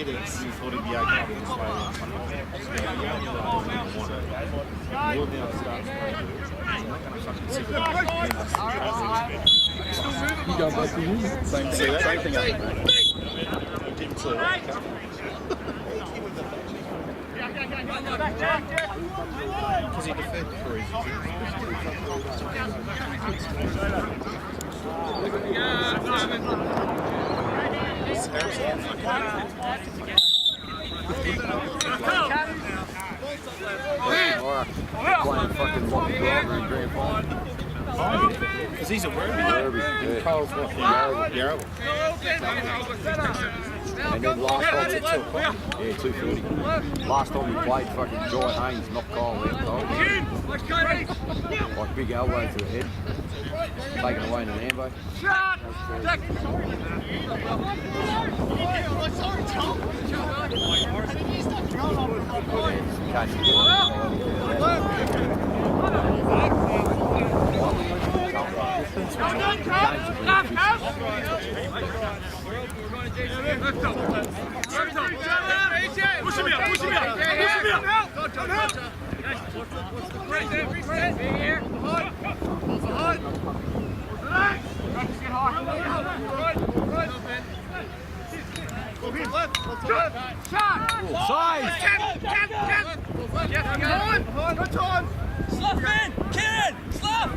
Before the BI come this way, you go back to you. Same thing. Because he defended for his Playing fucking Rocky Driver in Grand Final. Because he's a Werribee. Yeah. Cole's what? Yarrowell. And then last time, 2:30. Last time we played, fucking Jai Haynes knocked Kyle out cold. Like big elbow to the head. Taken away in an ambo. Push him out! Slough in! Kieran! Slough!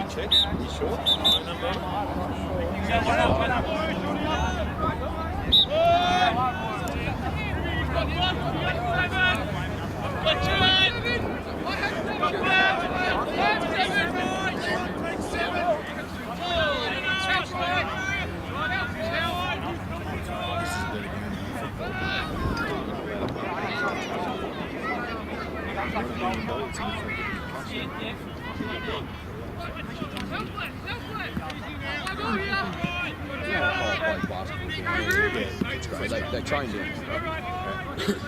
Check. You sure? They trained in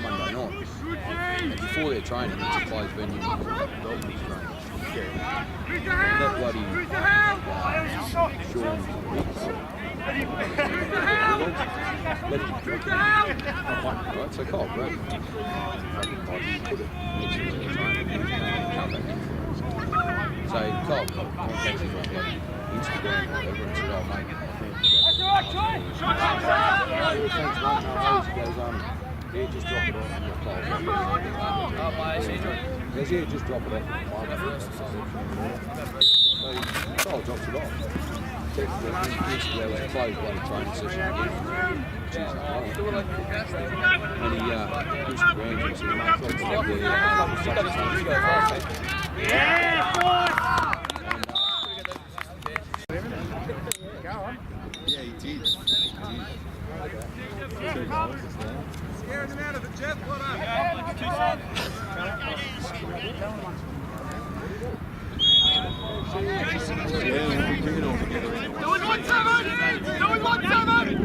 Monday night. And before their training, it's a closed venue. That bloody Sean Hicks. Let him drink it. Right, so Kyle Brad put it next to the training and come back in. So Kyle contacted me on Instagram or whatever and said, oh mate, yeah, just drop it off and you'll call. Goes, yeah, just drop it off. So Kyle drops it off. Texted me Instagram, they closed bloody training session again. And he Instagram and said, mate, Yeah, he did. Scaring him out of it, Jeff. What up? Doing 1-7! Doing 1-7!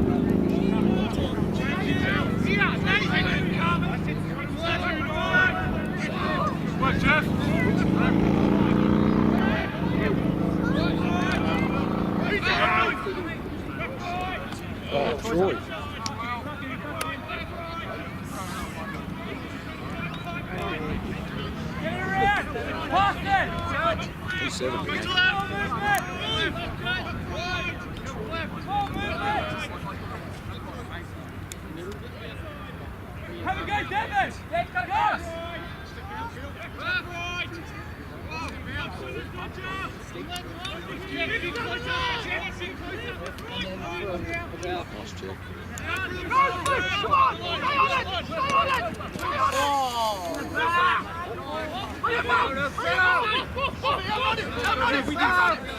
What, Jeff? oh, Troy. He's 7. Have a go, Devon! Let's go! Nice check.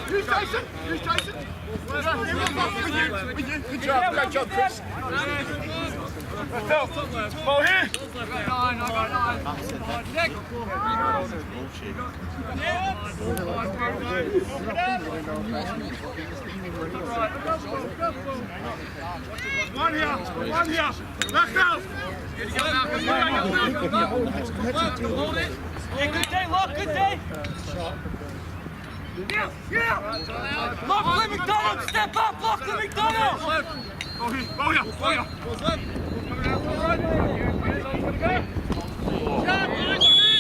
Use Jason! Use Jason! Good job, great job, Chris. Ball here! I got 9. Nick! One here! Back out! Hold it! Yeah, good day, look, good day! Lachlan McDonald, step up, Lachlan McDonald!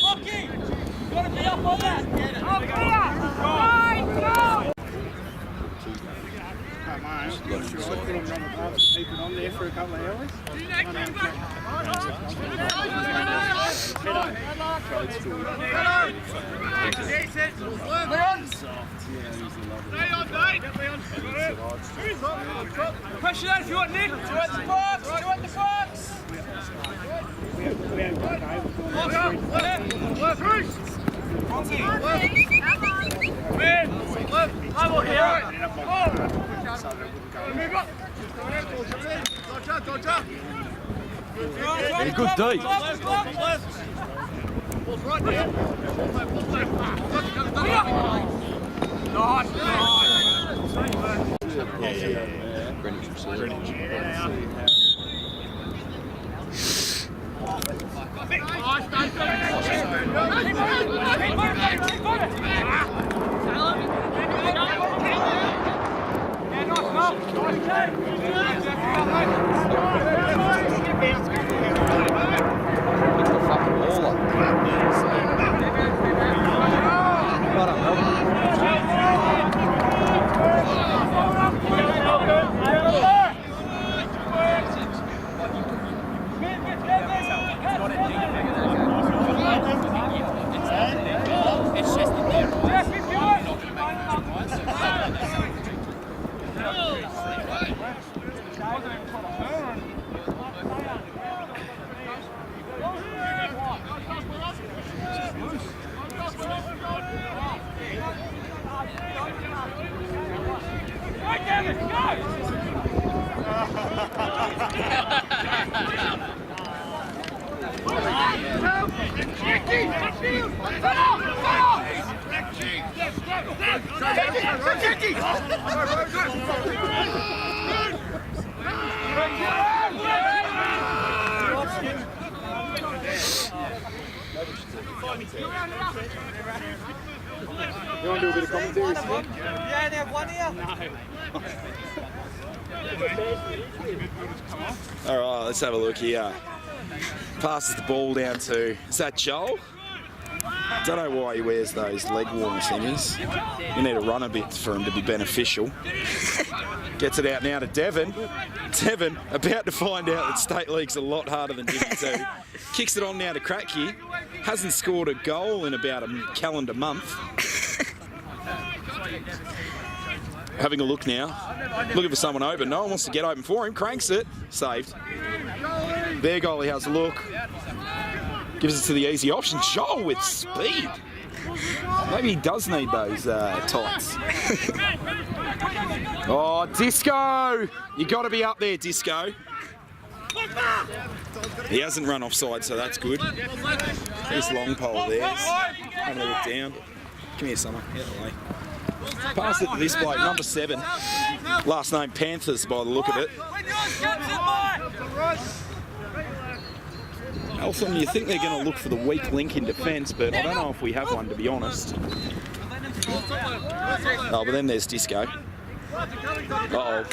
Lockie, gotta be up on that. Keep it on there for a couple of hours. Pressure that if you want, Nick. Two at the box, two at the box. We haven't got Very good D. You want to do a bit of commentary, Steve? Yeah, they have one here. All right, let's have a look here. Passes the ball down to, is that Joel? Don't know why he wears those leg warmer thingies. You need to run a bit for him to be beneficial. Gets it out now to Devon. Devon, about to find out that State League's a lot harder than Divi 2. Kicks it on now to Cracky. Hasn't scored a goal in about a calendar month. Having a look now. Looking for someone open. No one wants to get open for him. Cranks it. Saved. Their goalie has a look. Gives it to the easy option. Joel with speed. Maybe he does need those tights. Oh, Disco! You got to be up there, Disco. He hasn't run offside, so that's good. This long pole there. Having a look down. Come here, Summer. Out of the way. Pass it to this bloke, number 7. Last name Panthers by the look of it. Eltham, you think they're going to look for the weak link in defence, but I don't know if we have one, to be honest. Oh, but then there's Disco. Uh-oh.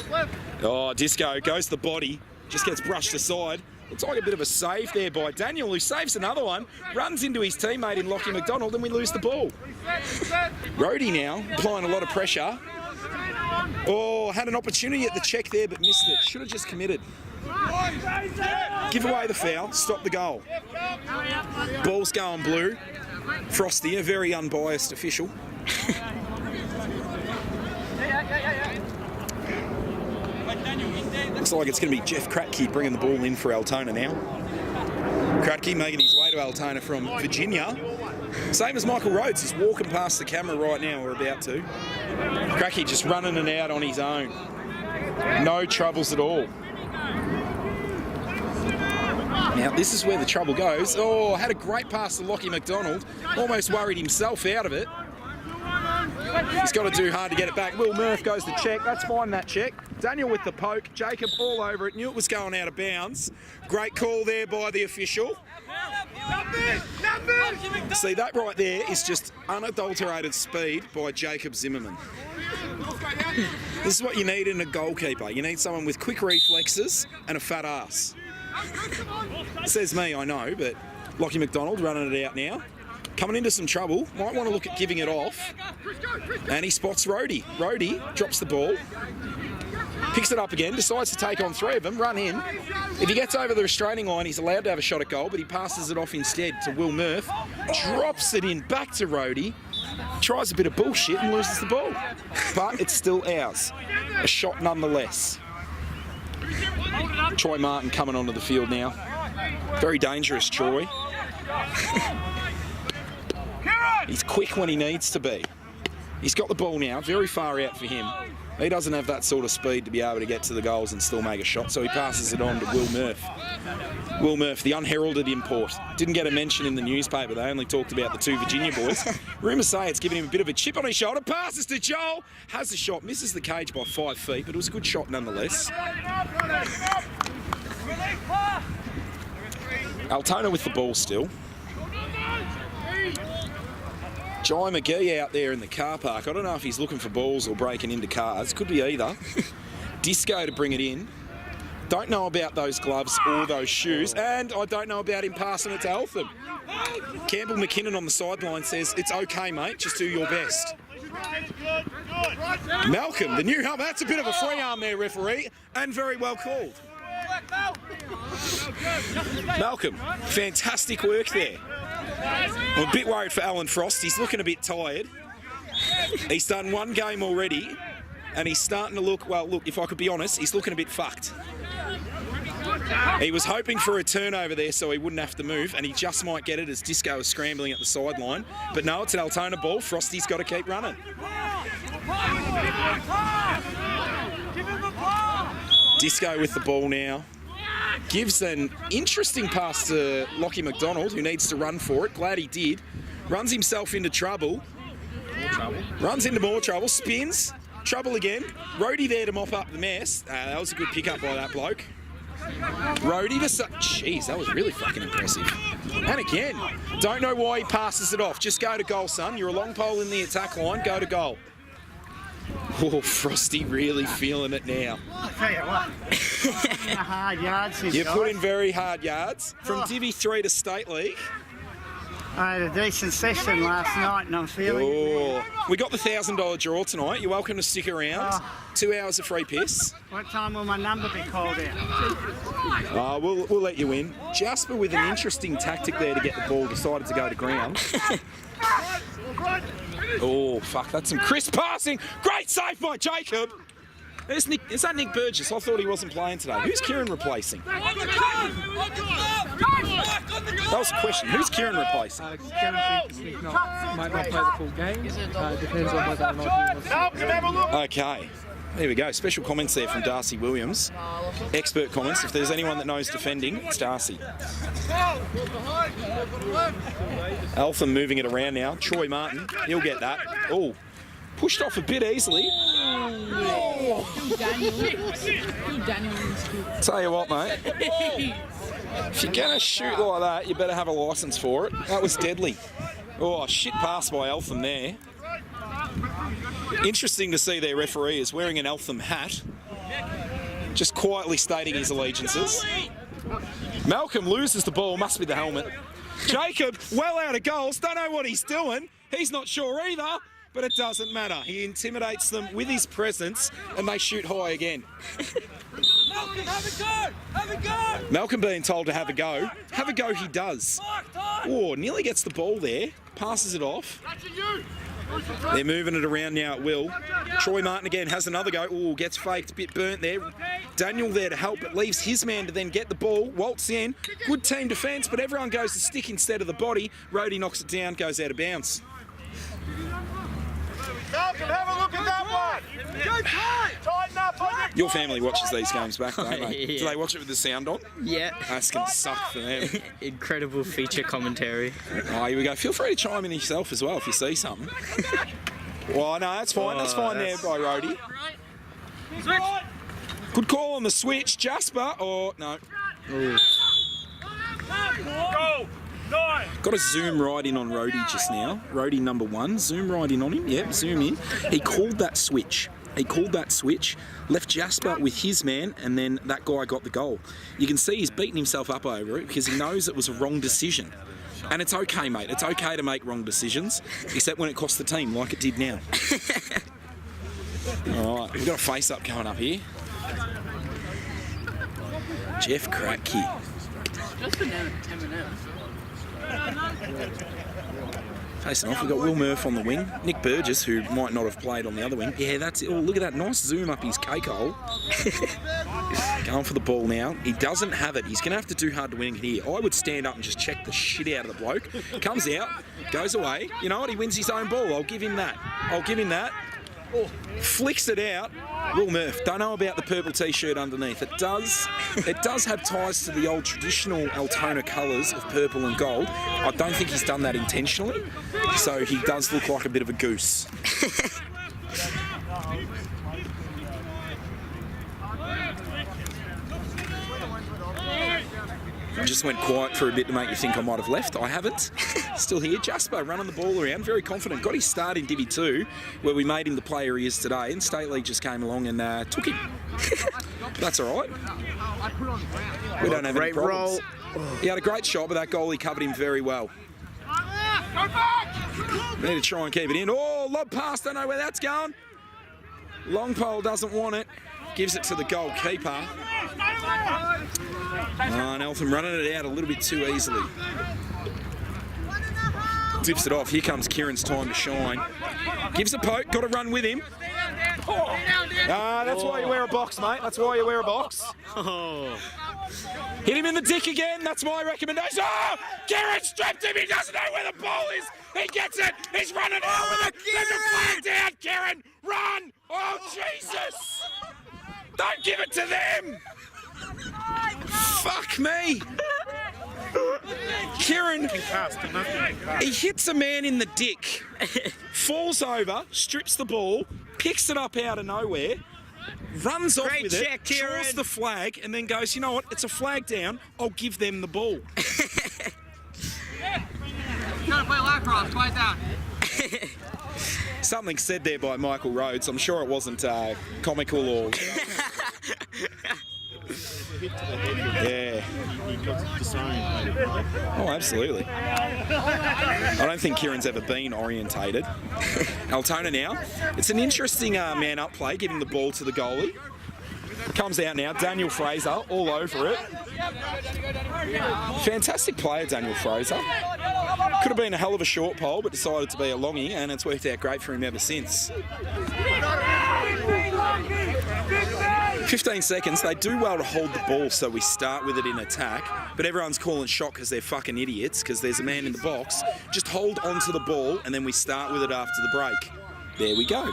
Oh, Disco goes to the body, just gets brushed aside. Looks like a bit of a save there by Daniel, who saves another one, runs into his teammate in Lockie McDonald, and we lose the ball. Rhodey now, applying a lot of pressure. Oh, had an opportunity at the check there, but missed it. Should have just committed. Give away the foul, stop the goal. Ball's going blue. Frosty, a very unbiased official. Looks like it's going to be Jeff Kratke bringing the ball in for Altona now. Kratke making his way to Altona from Virginia. Same as Michael Rhodes, he's walking past the camera right now, we're about to. Kratke just running and out on his own. No troubles at all. Now, this is where the trouble goes. Oh, had a great pass to Lockie McDonald. Almost worried himself out of it. He's got to do hard to get it back. Will Murph goes to check. That's fine, that check. Daniel with the poke. Jacob all over it. Knew it was going out of bounds. Great call there by the official. See, that right there is just unadulterated speed by Jacob Zimmerman. This is what you need in a goalkeeper. You need someone with quick reflexes and a fat ass. Says me, I know, but Lockie McDonald running it out now. Coming into some trouble. Might want to look at giving it off. And he spots Rhodey. Rhodey drops the ball. Picks it up again, decides to take on 3 of them, run in. If he gets over the restraining line, he's allowed to have a shot at goal, but he passes it off instead to Will Murph. Drops it in back to Rhodey. Tries a bit of bullshit and loses the ball. But it's still ours. A shot nonetheless. Troy Martin coming onto the field now. Very dangerous, Troy. He's quick when he needs to be. He's got the ball now, very far out for him. He doesn't have that sort of speed to be able to get to the goals and still make a shot, so he passes it on to Will Murph. Will Murph, the unheralded import. Didn't get a mention in the newspaper. They only talked about the 2 Virginia boys. Rumours say it's given him a bit of a chip on his shoulder. Passes to Joel. Has the shot. Misses the cage by 5 feet, but it was a good shot nonetheless. Altona with the ball still. Jai McGee out there in the car park. I don't know if he's looking for balls or breaking into cars. Could be either. Disco to bring it in. Don't know about those gloves or those shoes. And I don't know about him passing it to Eltham. Campbell McKinnon on the sideline says, it's okay, mate. Just do your best. Malcolm, the new help. That's a bit of a free arm there, referee. And very well called. Malcolm, fantastic work there. I'm a bit worried for Alan Frost. He's looking a bit tired. He's done 1 game already, and he's starting to look, well, look, if I could be honest, he's looking a bit fucked. He was hoping for a turnover there so he wouldn't have to move, and he just might get it as Disco is scrambling at the sideline. But no, it's an Altona ball. Frosty's got to keep running. Disco with the ball now. Gives an interesting pass to Lockie McDonald, who needs to run for it. Glad he did. Runs himself into trouble. Runs into more trouble. Spins. Trouble again. Rhodey there to mop up the mess. That was a good pickup by that bloke. Rhodey to... Jeez, that was really fucking impressive. And again, don't know why he passes it off. Just go to goal, son. You're a long pole in the attack line. Go to goal. Oh, Frosty really feeling it now. I'll tell you what. Hard yards. You put in very hard yards. From Divi 3 to State League. I had a decent session last night and I'm feeling it. We got the $1,000 draw tonight. You're welcome to stick around. 2 hours of free piss. What time will my number be called out? We'll let you in. Jasper with an interesting tactic there to get the ball decided to go to ground. Oh, fuck, that's some crisp passing. Great save by Jacob. There's Nick. Is that Nick Burgess? I thought he wasn't playing today. Who's Kieran replacing? That was a question. Who's Kieran replacing? Might not play the full game. Depends on whether or not he was. Okay. There we go. Special comments there from Darcy Williams. Expert comments. If there's anyone that knows defending, it's Darcy. Eltham moving it around now. Troy Martin. He'll get that. Oh. Pushed off a bit easily. Tell you what, mate. If you're going to shoot like that, you better have a licence for it. That was deadly. Oh, shit pass by Eltham there. Interesting to see their referee is wearing an Eltham hat. Just quietly stating his allegiances. Malcolm loses the ball, must be the helmet. Jacob, well out of goals, don't know what he's doing. He's not sure either, but it doesn't matter. He intimidates them with his presence and they shoot high again. Malcolm, have a go! Have a go! Malcolm being told to have a go. Have a go he does. Oh, nearly gets the ball there. Passes it off. They're moving it around now at will. Troy Martin again has another go. Oh, gets faked, a bit burnt there. Daniel there to help, but leaves his man to then get the ball. Waltz in. Good team defence, but everyone goes to stick instead of the body. Rhodey knocks it down, goes out of bounds. Malcolm, have a look at that one! Go tight! Tighten up on it! Your family watches these games back, don't they? Yeah. Do they watch it with the sound on? Yeah. That's going to suck for them. Incredible feature commentary. Oh, here we go. Feel free to chime in yourself as well if you see something. Well, no, that's fine. That's fine there by Rhodey. Good call on the switch. Jasper, or no. Go! Got a zoom right in on Rhodey just now. Rhodey number 1. Zoom right in on him. Yep, zoom in. He called that switch. Left Jasper with his man, and then that guy got the goal. You can see he's beating himself up over it because he knows it was a wrong decision. And it's okay, mate. It's okay to make wrong decisions, except when it costs the team, like it did now. All right, we've got a face-up coming up here. Jeff Kratky. Just for now, 10 minutes. Facing off, we've got Will Murph on the wing. Nick Burgess, who might not have played on the other wing. Yeah, that's it. Oh, look at that. Nice zoom up his cake hole. Going for the ball now. He doesn't have it. He's going to have to do hard to win here. I would stand up and just check the shit out of the bloke. Comes out, goes away. You know what? He wins his own ball. I'll give him that. Flicks it out. Will Murph. Don't know about the purple t-shirt underneath. It does have ties to the old traditional Altona colours of purple and gold. I don't think he's done that intentionally. So he does look like a bit of a goose. I just went quiet for a bit to make you think I might have left. I haven't. Still here. Jasper running the ball around, very confident. Got his start in Divi 2, where we made him the player he is today, and State League just came along and took him. That's all right. We don't have any problems. He had a great shot, but that goalie covered him very well. Need to try and keep it in. Oh, lob pass, don't know where that's going. Long pole doesn't want it. Gives it to the goalkeeper. And Eltham running it out a little bit too easily. Tips it off. Here comes Kieran's time to shine. Gives a poke. Got to run with him. That's why you wear a box, mate. That's why you wear a box. Hit him in the dick again. That's my recommendation. Oh! Kieran stripped him. He doesn't know where the ball is. He gets it. He's running out with it. There's a flag down. Kieran, run. Oh, Jesus. Don't give it to them. Fuck me. Kieran, he hits a man in the dick, falls over, strips the ball, picks it up out of nowhere, runs off with it, draws the flag, and then goes, you know what, it's a flag down, I'll give them the ball. Gotta play Lacrosse, play down. Something said there by Michael Rhodes. I'm sure it wasn't comical or... Yeah. Oh, absolutely. I don't think Kieran's ever been orientated. Altona now. It's an interesting man-up play, giving the ball to the goalie. Comes out now, Daniel Fraser, all over it. Fantastic player, Daniel Fraser. Could have been a hell of a short pole, but decided to be a longie, and it's worked out great for him ever since. 15 seconds. They do well to hold the ball, so we start with it in attack, but everyone's calling shot because they're fucking idiots, because there's a man in the box. Just hold onto the ball, and then we start with it after the break. There we go.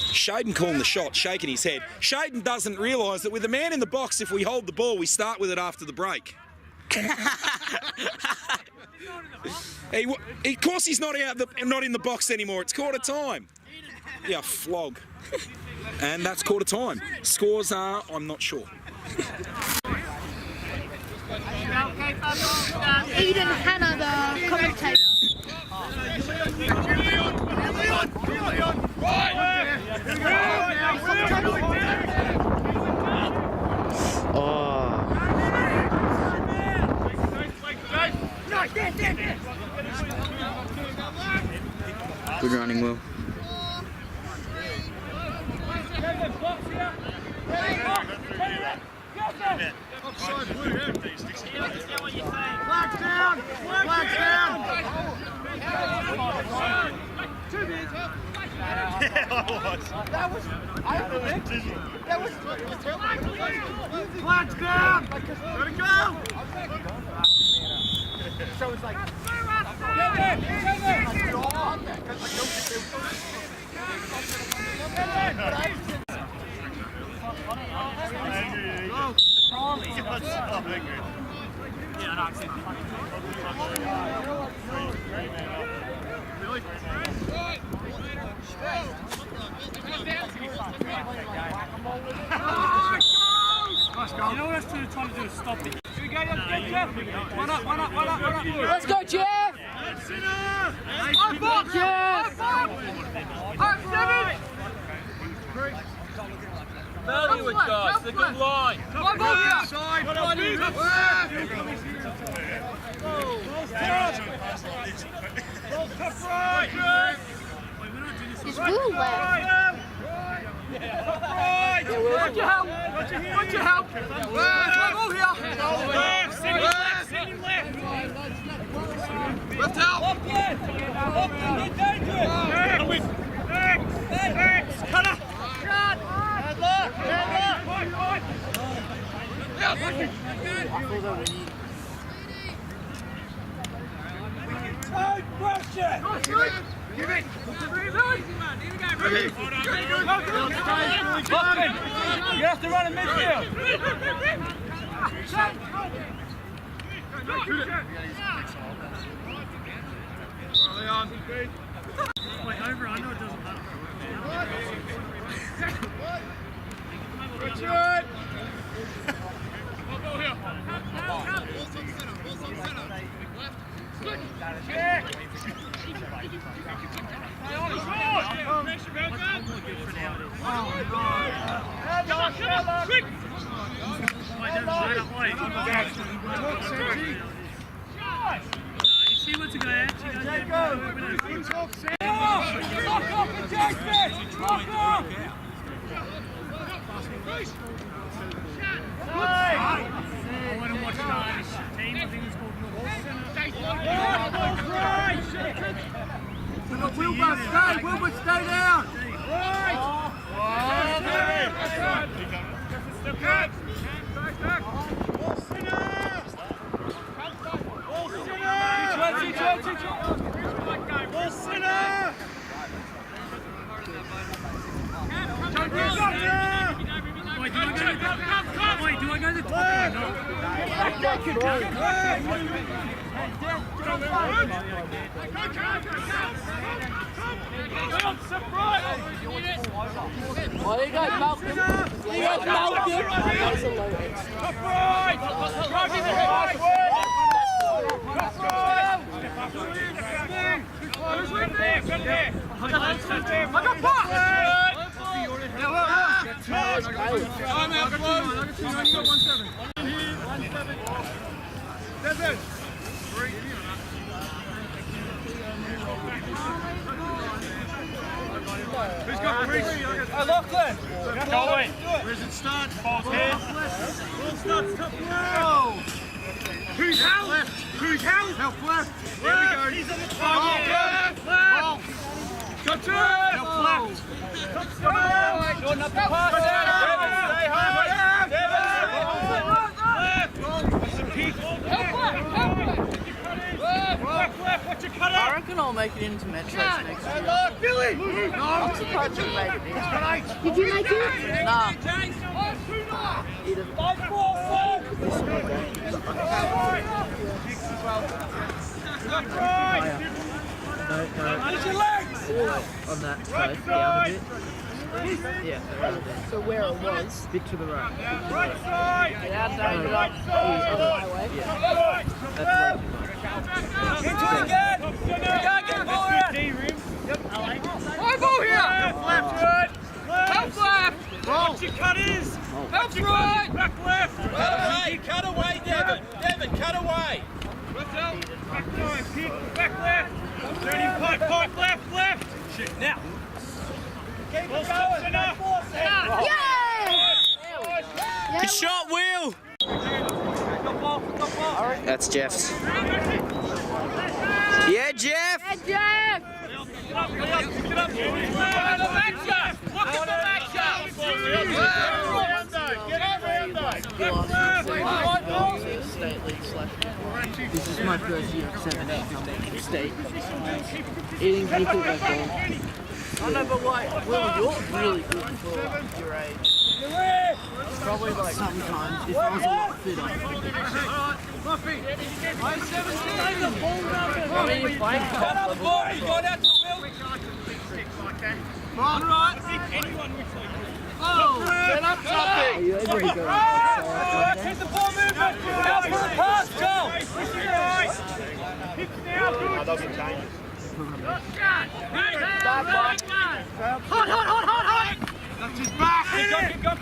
Shaden calling the shot, shaking his head. Shaden doesn't realise that with a man in the box, if we hold the ball, we start with it after the break. Of course he's not in the box anymore. It's quarter time. Yeah, flog. And that's quarter time. Scores are, I'm not sure. Eden Hannah, the commentator. Good running, Will. Flags down! Flags down! Yeah, I was. That was. I that was. Flags down! Let it go! So it's like. You know what else they're trying to do is stop it. Should we go down? Let's go, Jeff! Up, Jeff! Up, Seven! Value it, guys. It's a good line. One ball here! Is Will left? What's your help? What's your help? One ball here! Left help. Cutter. You have to run in midfield. Wait, over, I know it doesn't matter. Richard! You see what's a guy I want to watch guys. Team, I think it's called Wilbur, stay down! Wait, do I go to the top or Oh, there you go, Malcolm. There you go, Malcolm. That's a low edge. Who's got the reach? Oh, Lachlan! Go in. Where does it start? Ball's here. Ball starts top row. Who's out? Left. Who's out? Help left. Here we go. He's on the top. Left. Left. Got to help left. Jordan up the pass. Stay high. Left. Some peak. Left. What's your cutter? I reckon I'll make it into Metros next year. Billy! I'm surprised you made it in. Did you make it? Nah. on that side, down a bit. Yeah, around there. So where it was. Bit to the right. Right side! Yeah, Dave, it up. Highway. Yeah. That's Into it again! You can't get the ball here! High ball here! Left, good! Help left! Watch your cutters! Help right! Back left! Hey, cut away, Devon! Devon, cut away! Back right, kick, back left! Turning pipe left! Shit, now! Keep it going! Yay! Good shot, Will! That's Jeff's. Yeah, Jeff! Hey, Jeff! Pick it up! Look at the matchup! Get over! State League / This is my first year at 17 coming to state. Eating people back home. I know, but wait, Will, you're really good for your age. Probably like sometimes if I was a lot fitter. I mean, you're playing top level. Set up something! Are you able to go outside? Keep the ball moving! Out for the pass, Joel!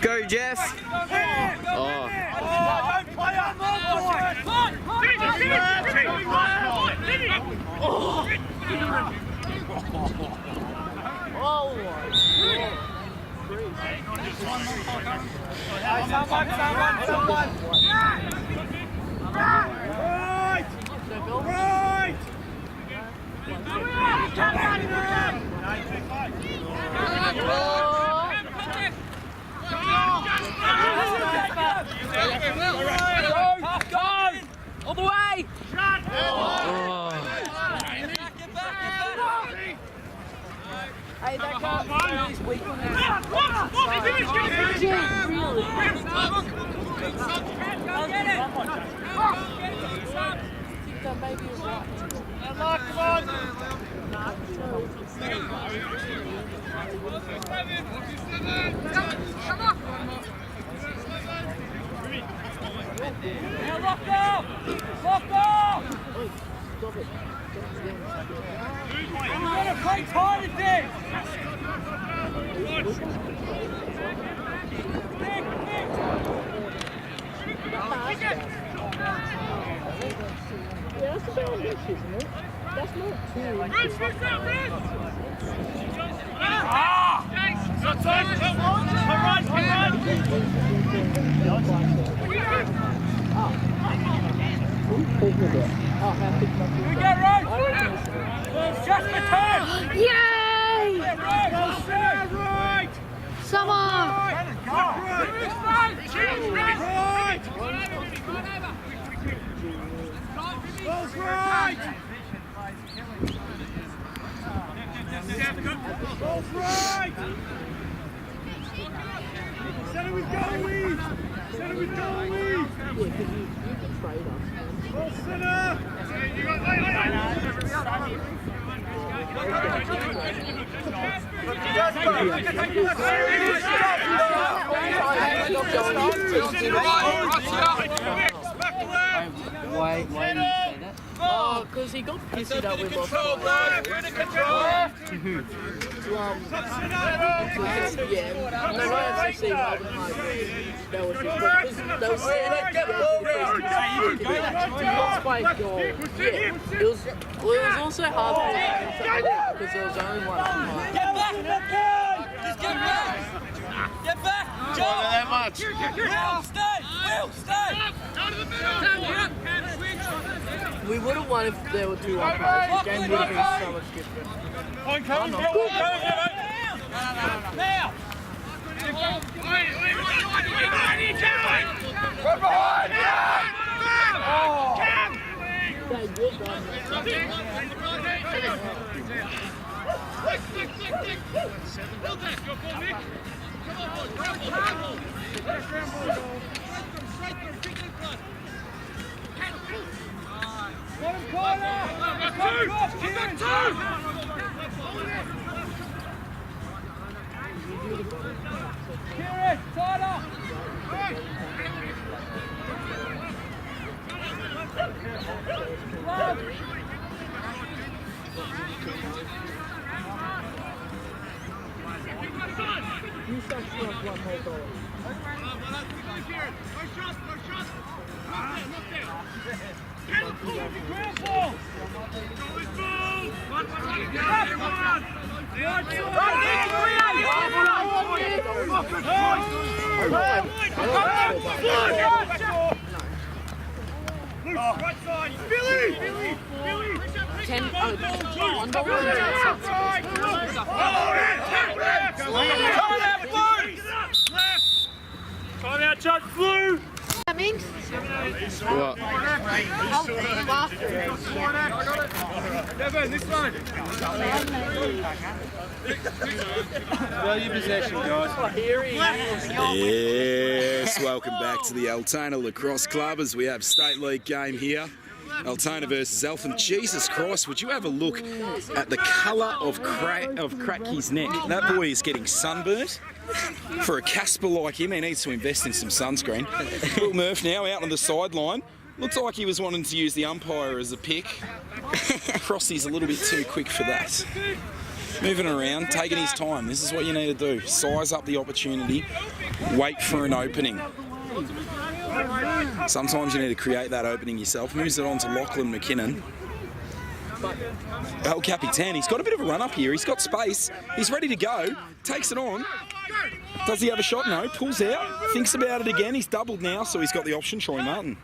Go, Jeff. Oh. All the way! Hey, that guy is weak on that. Lock off! Lock off! Stop it. You've got to play tight at this! Yeah, that's about this, isn't it? That's not too. Yay! Summer! Center with goalie! Center with goalie! You can trade us. Ball center! Why did you say that? Oh, because he got pissed up with lost yeah, and then I actually see Melbourne High. That was just they were saying not play goal. Yeah, it was also hard because there was only one umpire. Get back! Just get back! Get back! Jump! Not that much. Will, stay! Will, stay! We would have won if there were two umpires. The game would have been so much different. Now! Kieran, tighter! You start to have one more goal. Time out, Chuck. Blue! That means What? Devin, this one. Value possession, guys. Yes, welcome back to the Altona Lacrosse Club as we have State League game here. Altona versus Eltham. Jesus Christ, would you have a look at the colour of Cracky's neck? That boy is getting sunburnt. For a Casper like him, he needs to invest in some sunscreen. Will Murph now out on the sideline. Looks like he was wanting to use the umpire as a pick. Crossy's a little bit too quick for that. Moving around, taking his time. This is what you need to do. Size up the opportunity. Wait for an opening. Sometimes you need to create that opening yourself. Moves it on to Lachlan McKinnon. El Capitan, he's got a bit of a run up here. He's got space. He's ready to go. Takes it on. Does he have a shot? No. Pulls out. Thinks about it again. He's doubled now, so he's got the option. Troy Martin.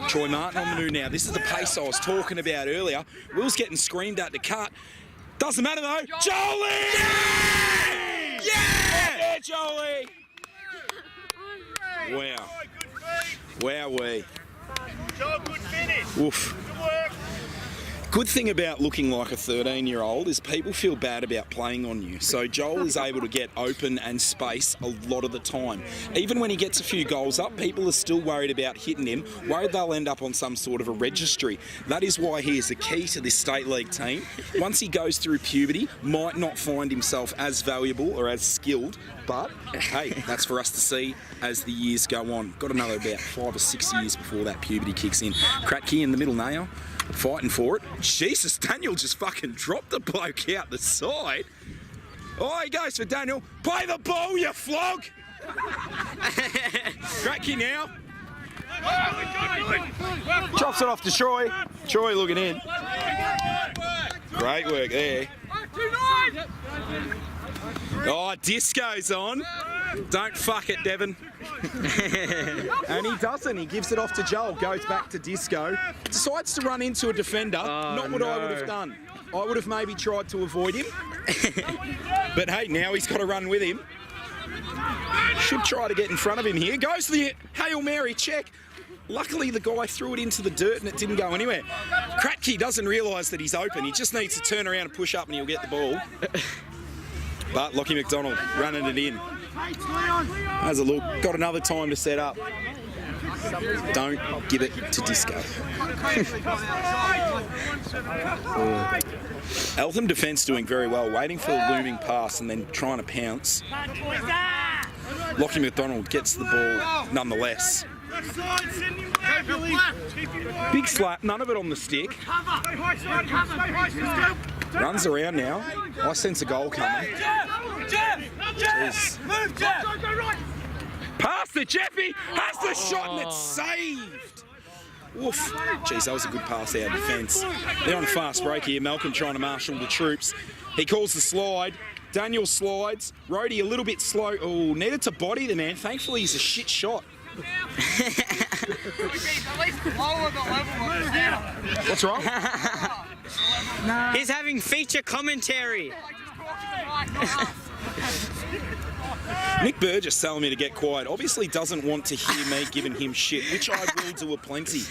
Troy Martin on the move now. This is the pace I was talking about earlier. Will's getting screamed at to cut. Doesn't matter though. Jolie! Yeah! Yeah, Jolie! Wow. Wowee. Good finish. Oof. Good work. Good thing about looking like a 13-year-old is people feel bad about playing on you. So Joel is able to get open and space a lot of the time. Even when he gets a few goals up, people are still worried about hitting him, worried they'll end up on some sort of a registry. That is why he is the key to this state league team. Once he goes through puberty, might not find himself as valuable or as skilled, but hey, that's for us to see as the years go on. Got another about 5 or 6 years before that puberty kicks in. Kratky in the middle now. Fighting for it. Jesus, Daniel just fucking dropped the bloke out the side. Oh, he goes for Daniel. Play the ball, you flog! Kratky now. Drops it off to Troy. Troy looking in. Great work there. Oh, disco's on. Don't fuck it, Devon. And he doesn't. He gives it off to Joel. Goes back to Disco. Decides to run into a defender. Not what I would have done. I would have maybe tried to avoid him. But hey, now he's got to run with him. Should try to get in front of him here. Goes to the Hail Mary check. Luckily, the guy threw it into the dirt and it didn't go anywhere. Kratky doesn't realise that he's open. He just needs to turn around and push up and he'll get the ball. But Lockie McDonald running it in. Has a look. Got another time to set up. Don't give it to Disco. Eltham defence doing very well. Waiting for a looming pass and then trying to pounce. Lockie McDonald gets the ball nonetheless. Big slap, none of it on the stick. Runs around now. I sense a goal coming. Jeez. Pass to Jeffy, has the shot and it's saved. Woof. Jeez, that was a good pass out of defence. They're on a fast break here. Malcolm trying to marshal the troops. He calls the slide. Daniel slides. Rhodey a little bit slow. Oh, needed to body the man. Thankfully, he's a shit shot. What's wrong? He's having feature commentary. Nick Burgess telling me to get quiet. Obviously doesn't want to hear me giving him shit, which I will do aplenty.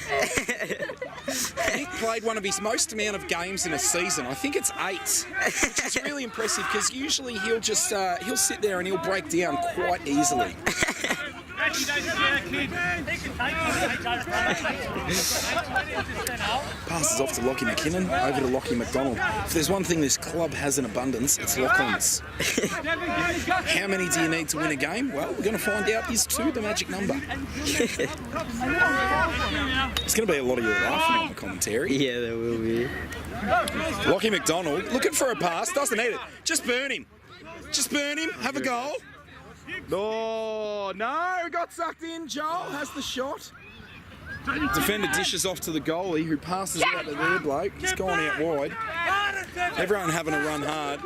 Nick played one of his most amount of games in a season. I think it's 8, which is really impressive because usually he'll just he'll sit there and he'll break down quite easily. Passes off to Lockie McKinnon, over to Lockie McDonald. If there's one thing this club has in abundance, it's lock-ons. How many do you need to win a game? Well, we're going to find out. Is 2 the magic number? There's going to be a lot of you laughing on the commentary. Yeah, there will be. Lockie McDonald looking for a pass, doesn't need it. Just burn him. Just burn him, have a goal. Oh, no, got sucked in. Joel has the shot. Defender dishes off to the goalie who passes out to their bloke. He's gone out wide. Everyone having a run hard.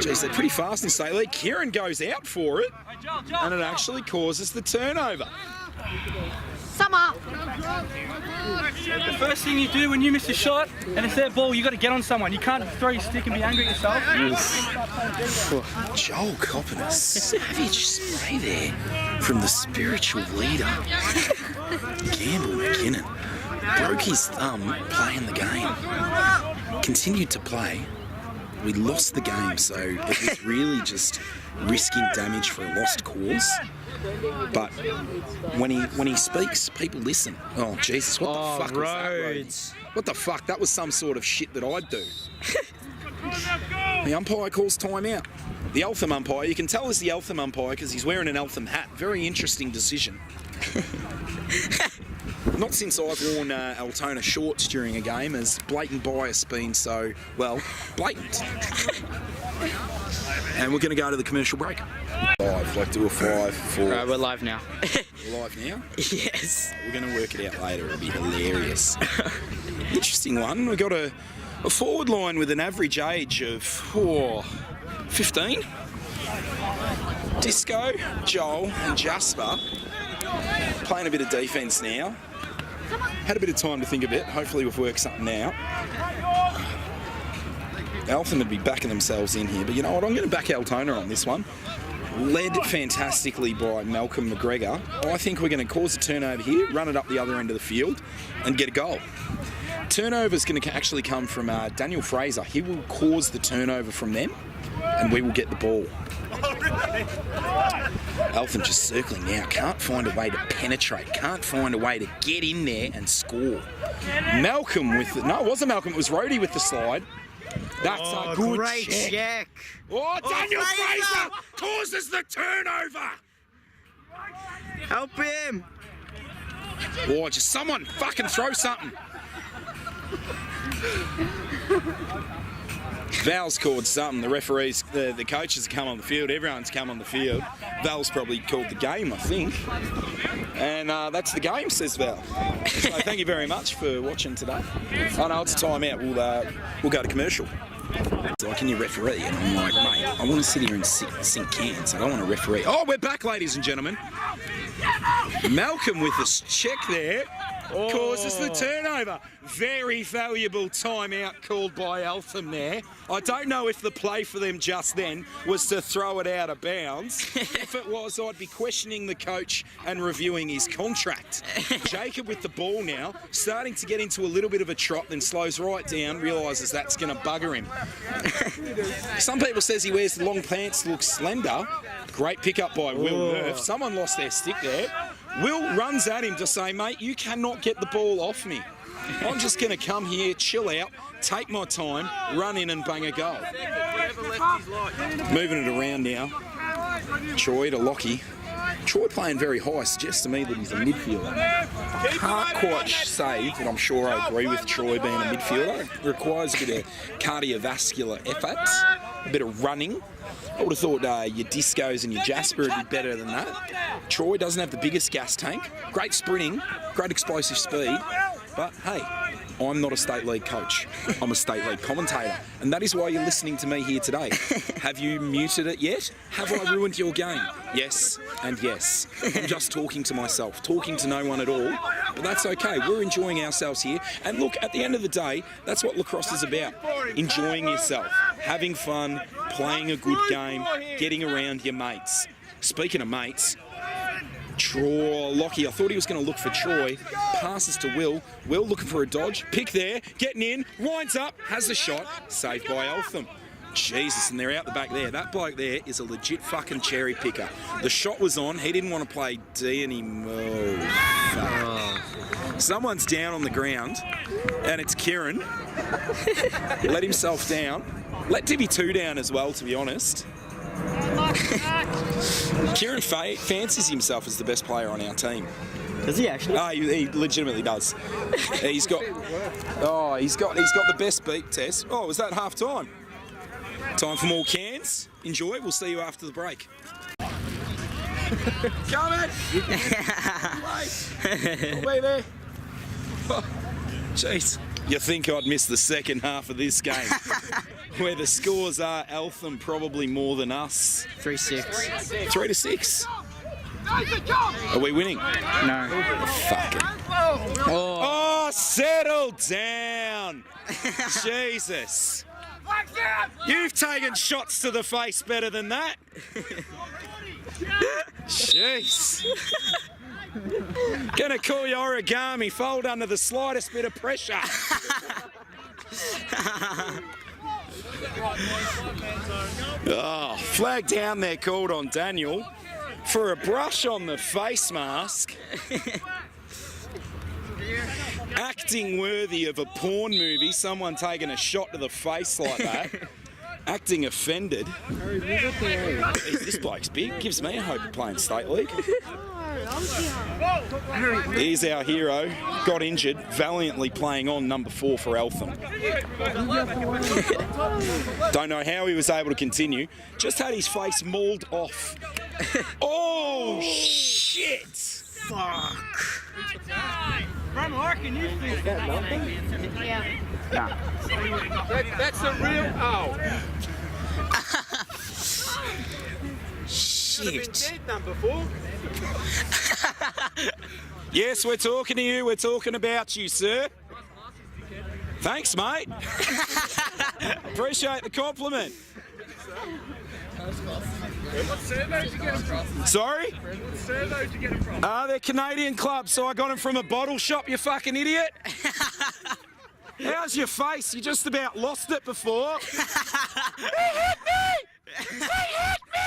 Jeez, they're pretty fast in state league. Kieran goes out for it, and it actually causes the turnover. Summer. The first thing you do when you miss a shot and it's their ball, you got to get on someone. You can't throw your stick and be angry at yourself. Joel copping a savage spray there from the spiritual leader. Campbell McKinnon broke his thumb playing the game. Continued to play. We lost the game, so it was really just risking damage for a lost cause. But when he speaks, people listen. Oh Jesus! What the fuck was that, Rhodes? What the fuck? That was some sort of shit that I'd do. The umpire calls time out. The Eltham umpire. You can tell it's the Eltham umpire because he's wearing an Eltham hat. Very interesting decision. Not since I've worn Altona shorts during a game has blatant bias been so, well, blatant. And we're going to go to the commercial break. Five, like do a 5, 4. Right, we're live now. We're live now? Yes. We're going to work it out later. It'll be hilarious. Interesting one. We've got a forward line with an average age of 15. Disco, Joel and Jasper playing a bit of defence now. Had a bit of time to think of it. Hopefully we've worked something out. Eltham would be backing themselves in here, but you know what? I'm going to back Altona on this one. Led fantastically by Malcolm McGregor. I think we're going to cause a turnover here, run it up the other end of the field and get a goal. Turnover is going to actually come from Daniel Fraser. He will cause the turnover from them and we will get the ball. Eltham just circling now, can't find a way to penetrate, can't find a way to get in there and score. Malcolm with the, no, it wasn't Malcolm, it was Rhodey with the slide. That's a good Great check. Oh, Daniel Fraser causes the turnover. Help him. Oh, just someone fucking throw something. Val's called something. The referees, the coaches have come on the field. Everyone's come on the field. Val's probably called the game, I think. And that's the game, says Val. So thank you very much for watching today. Oh no, it's a timeout. We'll go to commercial. So can you referee? And I'm like, mate, I want to sit here and sink cans. I don't want to referee. Oh, we're back, ladies and gentlemen. Malcolm with this check there. Causes the turnover. Very valuable timeout called by Eltham there. I don't know if the play for them just then was to throw it out of bounds. If it was, I'd be questioning the coach and reviewing his contract. Jacob with the ball now, starting to get into a little bit of a trot, then slows right down, realises that's going to bugger him. Some people says he wears the long pants, looks slender. Great pickup by Will Murph. Someone lost their stick there. Will runs at him to say, mate, you cannot get the ball off me. I'm just going to come here, chill out, take my time, run in and bang a goal. Moving it around now. Troy to Lockie. Troy playing very high suggests to me that he's a midfielder. Can't quite say, but I'm sure I agree with Troy being a midfielder. It requires a bit of cardiovascular effort, a bit of running. I would have thought your Discos and your Jasper would be better than that. Troy doesn't have the biggest gas tank. Great sprinting, great explosive speed. But hey, I'm not a state league coach. I'm a state league commentator. And that is why you're listening to me here today. Have you muted it yet? Have I ruined your game? Yes and yes. I'm just talking to myself, talking to no one at all. But that's okay. We're enjoying ourselves here. And look, at the end of the day, that's what lacrosse is about. Enjoying yourself, having fun, playing a good game, getting around your mates. Speaking of mates, Troy, Lockie, I thought he was going to look for Troy. Passes to Will. Will looking for a dodge. Pick there, getting in, winds up, has the shot. Saved by Eltham. Jesus, and they're out the back there. That bloke there is a legit fucking cherry picker. The shot was on. He didn't want to play D anymore. Fuck. Someone's down on the ground, and it's Kieran. Let himself down. Let DB2 down as well, to be honest. Kieran fancies himself as the best player on our team. Does he actually? Oh, he legitimately does. He's got the best beat test. Oh, was that half time? Time for more cans. Enjoy. We'll see you after the break. Coming! I'll be there. Jeez. You think I'd miss the second half of this game? Where the scores are Eltham probably more than us. 3-6. 3-6. Are we winning? No. Fuck it. Oh, settle down. Jesus. You've taken shots to the face better than that. Jeez. Gonna call you origami, fold under the slightest bit of pressure. Oh, flag down there called on Daniel for a brush on the face mask. Acting worthy of a porn movie, someone taking a shot to the face like that. Acting offended. This bloke's big. Gives me a hope of playing state league. Here's our hero, got injured, valiantly playing on number 4 for Eltham. Don't know how he was able to continue. Just had his face mauled off. Oh, shit! Fuck. Run Larkin, you think that nothing? Yeah. Nah. That's a real. Oh. Shit. Dead number 4. Yes, we're talking to you. We're talking about you, sir. Thanks, mate. Appreciate the compliment. What servo did you get them from? Sorry? What servo did you get them from? They're Canadian clubs, so I got them from a bottle shop, you fucking idiot. How's your face? You just about lost it before. He hit me! He hit me!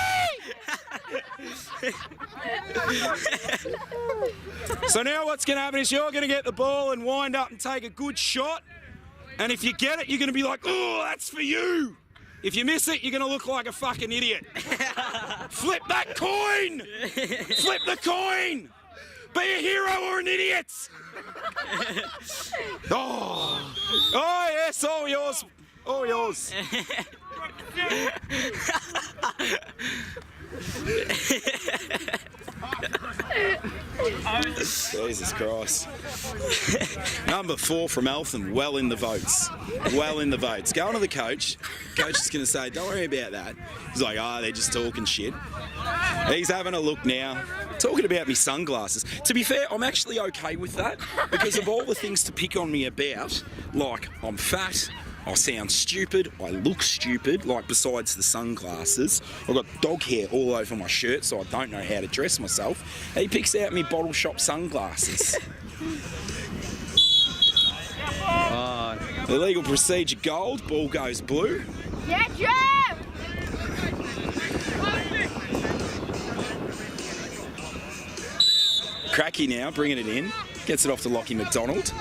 So now what's going to happen is you're going to get the ball and wind up and take a good shot. And if you get it, you're going to be like, oh, that's for you. If you miss it, you're going to look like a fucking idiot. Flip that coin! Flip the coin! Be a hero or an idiot! Oh, yes, all yours. All yours. Jesus Christ. Number 4 from Eltham, well in the votes. Well in the votes. Going to the coach. Coach is going to say, don't worry about that. He's like, they're just talking shit. He's having a look now. Talking about me sunglasses. To be fair, I'm actually okay with that because of all the things to pick on me about, like I'm fat, I sound stupid, I look stupid, like besides the sunglasses. I've got dog hair all over my shirt, so I don't know how to dress myself. He picks out me bottle shop sunglasses. Illegal procedure gold, ball goes blue. Yeah, Joe! Cracky now, bringing it in. Gets it off to Lockie McDonald.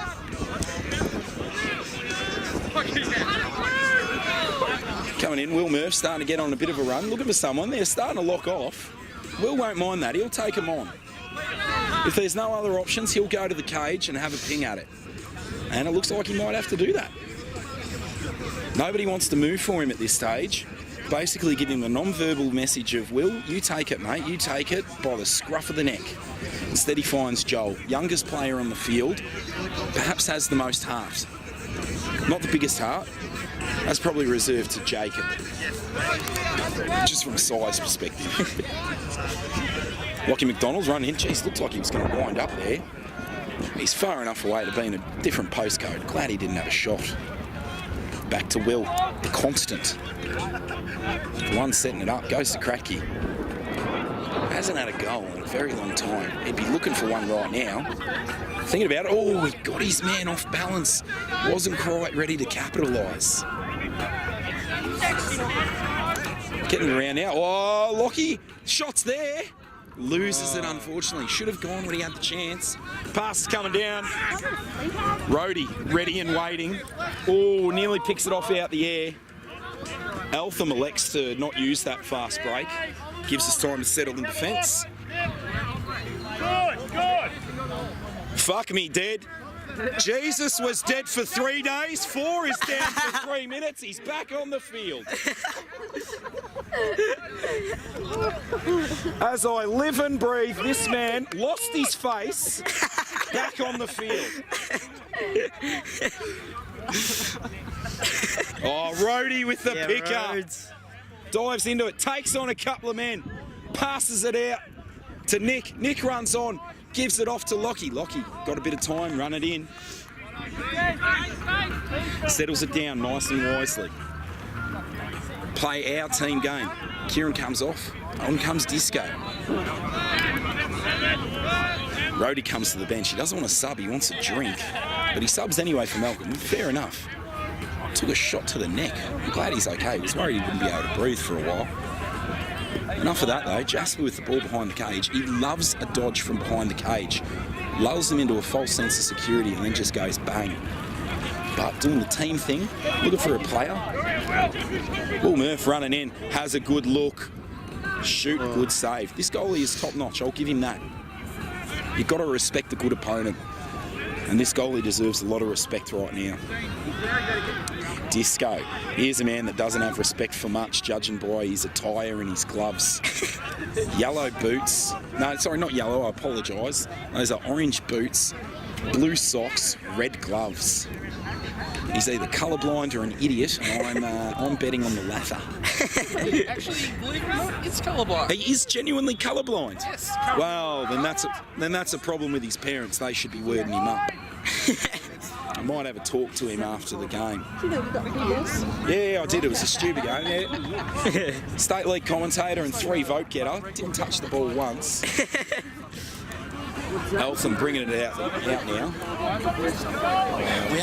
Coming in, Will Murph starting to get on a bit of a run. Looking for someone. They're starting to lock off. Will won't mind that. He'll take him on. If there's no other options, he'll go to the cage and have a ping at it. And it looks like he might have to do that. Nobody wants to move for him at this stage. Basically giving him a non-verbal message of, Will, you take it, mate. You take it by the scruff of the neck. Instead he finds Joel, youngest player on the field, perhaps has the most heart. Not the biggest heart. That's probably reserved to Jacob. Just from a size perspective. Lockie McDonald's running in. Jeez, looks like he was going to wind up there. He's far enough away to be in a different postcode. Glad he didn't have a shot. Back to Will, the constant. The one setting it up, goes to Cracky. Hasn't had a goal in a very long time. He'd be looking for one right now. Thinking about it, oh, he got his man off balance. Wasn't quite ready to capitalise. Getting around now. Oh, Lockie, shot's there. Loses it, unfortunately. Should have gone when he had the chance. Pass is coming down. Rhodey, ready and waiting. Oh, nearly picks it off out the air. Eltham elects to not use that fast break. Gives us time to settle in defence. Good. Fuck me, dead. Jesus was dead for 3 days. 4 is down for 3 minutes. He's back on the field. As I live and breathe, this man lost his face. Back on the field. Oh, Rhodey with the pickup. Dives into it, takes on a couple of men, passes it out to Nick. Nick runs on, gives it off to Lockie. Lockie got a bit of time, run it in. Settles it down nice and wisely. Play our team game. Kieran comes off, on comes Disco. Rhodey comes to the bench. He doesn't want to sub, he wants a drink. But he subs anyway for Malcolm. Fair enough. Took a shot to the neck. I'm glad he's okay. He was worried he wouldn't be able to breathe for a while. Enough of that though. Jasper with the ball behind the cage. He loves a dodge from behind the cage. Lulls them into a false sense of security and then just goes bang. But doing the team thing, looking for a player. Will Murph running in, has a good look. Shoot, good save. This goalie is top notch, I'll give him that. You've got to respect the good opponent. And this goalie deserves a lot of respect right now. Disco. Here's a man that doesn't have respect for much, judging by his attire and his gloves. Yellow boots. No, sorry, not yellow, I apologise. Those are orange boots, blue socks, red gloves. He's either colourblind or an idiot, and I'm betting on the latter. Actually, believe it or not, it's colourblind. He is genuinely colourblind. Yes. Well, then that's a problem with his parents. They should be wording him up. I might have a talk to him after the game. You know, we got videos. Yeah, I did. It was a stupid game. Yeah. State league commentator and 3 vote getter. Didn't touch the ball once. Eltham bringing it out now. We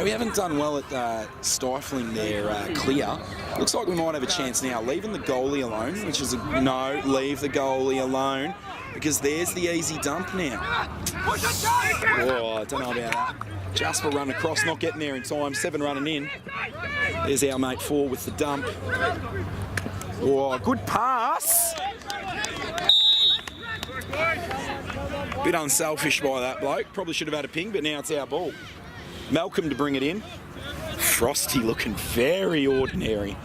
haven't done well at stifling their clear. Looks like we might have a chance now. Leaving the goalie alone, which is no. Leave the goalie alone, because there's the easy dump now. Oh, I don't know about that. Jasper run across, not getting there in time. 7 running in. There's our mate 4 with the dump. Oh, good pass. Bit unselfish by that bloke. Probably should have had a ping, but now it's our ball. Malcolm to bring it in. Frosty looking very ordinary.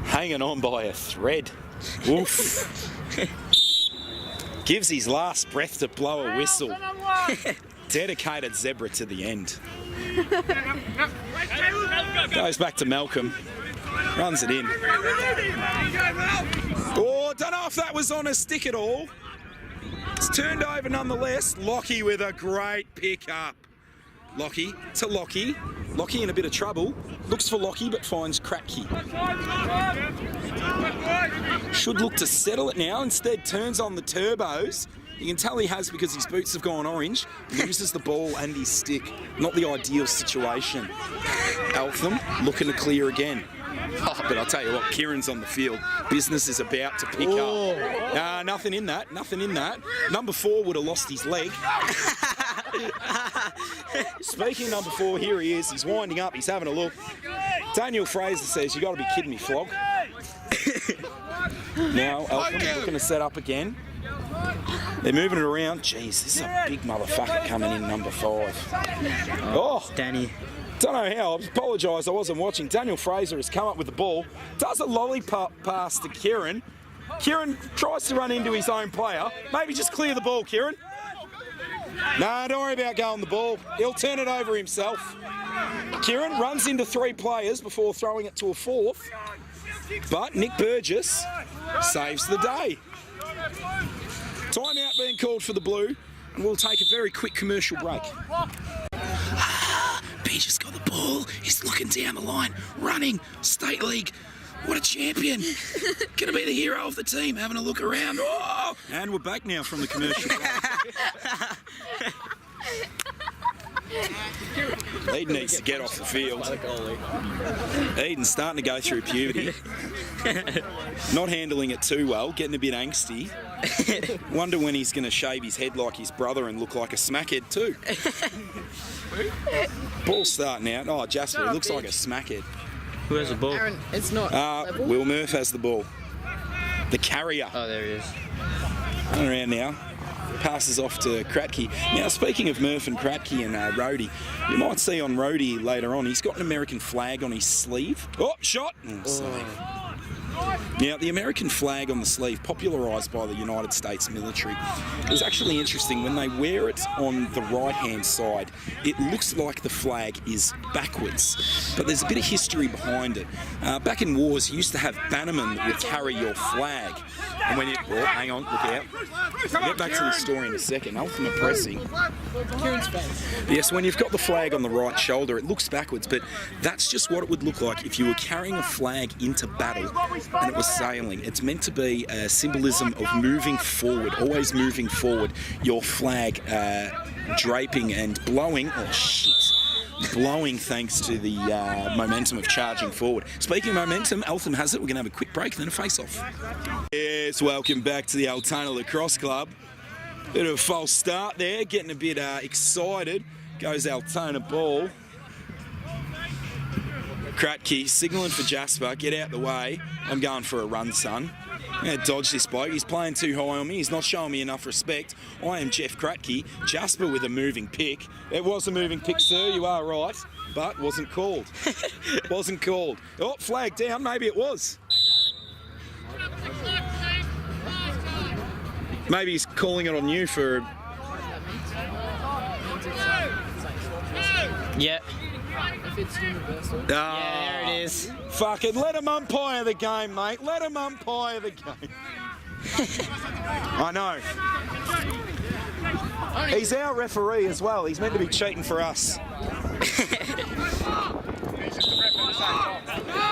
Hanging on by a thread. Oof. Gives his last breath to blow a whistle. Dedicated zebra to the end. Goes back to Malcolm. Runs it in. Oh, don't know if that was on a stick at all. It's turned over nonetheless. Lockie with a great pick-up. Lockie to Lockie. Lockie in a bit of trouble. Looks for Lockie but finds Kratky. Should look to settle it now. Instead turns on the turbos. You can tell he has because his boots have gone orange. Loses the ball and his stick. Not the ideal situation. Eltham looking to clear again. Oh, but I'll tell you what, Kieran's on the field. Business is about to pick up. Nothing in that. Nothing in that. Number 4 would have lost his leg. Speaking of number 4, here he is. He's winding up. He's having a look. Daniel Fraser says, "You got to be kidding me, Flog." Now Eltham looking to set up again. They're moving it around. Jeez, this is a big motherfucker coming in, number 5. Oh, Danny. Don't know how. I apologise, I wasn't watching. Daniel Fraser has come up with the ball. Does a lollipop pass to Kieran. Kieran tries to run into his own player. Maybe just clear the ball, Kieran. No, don't worry about going the ball. He'll turn it over himself. Kieran runs into 3 players before throwing it to a 4th. But Nick Burgess saves the day. Timeout being called for the Blue, and we'll take a very quick commercial break. Burgess got the ball. He's looking down the line, running. State League. What a champion. Gonna be the hero of the team, having a look around. Oh! And we're back now from the commercial break. Eden needs to get off the field. Eden's starting to go through puberty. Not handling it too well, getting a bit angsty. Wonder when he's going to shave his head like his brother and look like a smackhead too. Ball starting out. Oh, Jasper, he looks like a smackhead. Who has the ball? Aaron, it's not level. Will Murph has the ball. The carrier. Oh, there he is. Running around now. Passes off to Kratky. Now, speaking of Murph and Kratky and Rhodey, you might see on Rhodey later on, he's got an American flag on his sleeve. Oh, shot! Save. Now, the American flag on the sleeve, popularised by the United States military, is actually interesting. When they wear it on the right-hand side, it looks like the flag is backwards, but there's a bit of history behind it. Back in wars, you used to have bannermen that would carry your flag. And when you... Oh, hang on, look out. We'll get back to the story in a second. Ultimate pressing. Yes, when you've got the flag on the right shoulder, it looks backwards, but that's just what it would look like if you were carrying a flag into battle and it was sailing. It's meant to be a symbolism of moving forward, always moving forward. Your flag draping and blowing. Oh, shit. Blowing thanks to the momentum of charging forward. Speaking of momentum, Eltham has it. We're going to have a quick break, then a face-off. Yes, welcome back to the Altona Lacrosse Club. Bit of a false start there, getting a bit excited. Goes Altona ball. Kratky signalling for Jasper, get out the way. I'm going for a run, son. I'm going to dodge this bloke. He's playing too high on me. He's not showing me enough respect. I am Jeff Kratke. Jasper with a moving pick. It was a moving pick, sir. You are right. But wasn't called. Wasn't called. Oh, flag down. Maybe it was. Maybe he's calling it on you for... Yeah. If it's universal. Yeah, there it is. Fucking let him umpire the game, mate. Let him umpire the game. I know. He's our referee as well. He's meant to be cheating for us.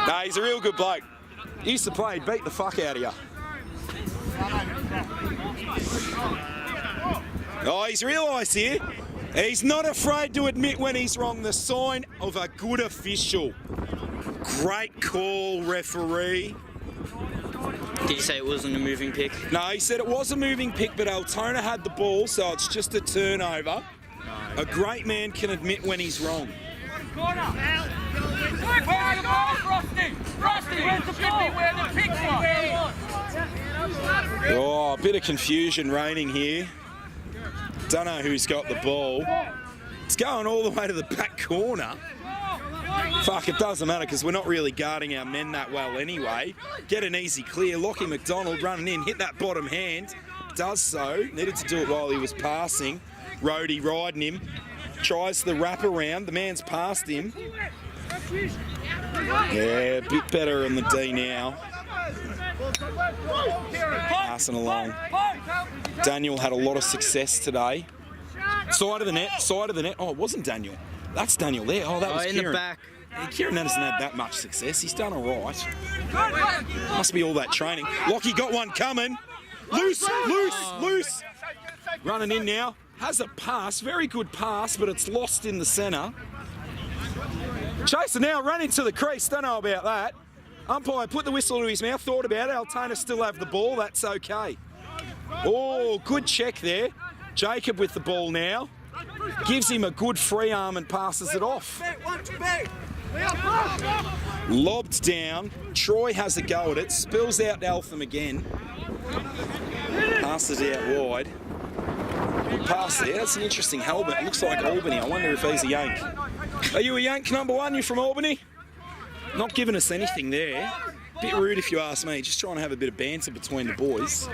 No, he's a real good bloke. He used to play, he'd beat the fuck out of you. Oh, he's realised here. He's not afraid to admit when he's wrong. The sign of a good official. Great call, referee. Did you say it wasn't a moving pick? No, he said it was a moving pick, but Altona had the ball, so it's just a turnover. A great man can admit when he's wrong. Oh, a bit of confusion reigning here. Don't know who's got the ball. It's going all the way to the back corner. Fuck, it doesn't matter because we're not really guarding our men that well anyway. Get an easy clear. Lockie McDonald running in, hit that bottom hand. Does so. Needed to do it while he was passing. Rhodey riding him. Tries the wrap around. The man's past him. Yeah, a bit better on the D now. Passing along. Daniel had a lot of success today. Side of the net, side of the net. Oh, it wasn't Daniel. That's Daniel there. Oh, that was in Kieran. the back. Yeah, Kieran hasn't had that much success. He's done all right. Must be all that training. Lockie got one coming. Loose, loose, loose. Running in now. Has a pass. Very good pass, but it's lost in the centre. Chaser now running to the crease. Don't know about that. Umpire put the whistle to his mouth. Thought about it. Altona still have the ball. That's okay. Oh, good check there. Jacob with the ball now. Gives him a good free arm and passes it off. Lobbed down. Troy has a go at it. Spills out to Eltham again. Passes out wide. Pass there. That's an interesting helmet. It looks like Albany. I wonder if he's a Yank. Are you a Yank, number one? You from Albany? Not giving us anything there. Bit rude if you ask me. Just trying to have a bit of banter between the boys.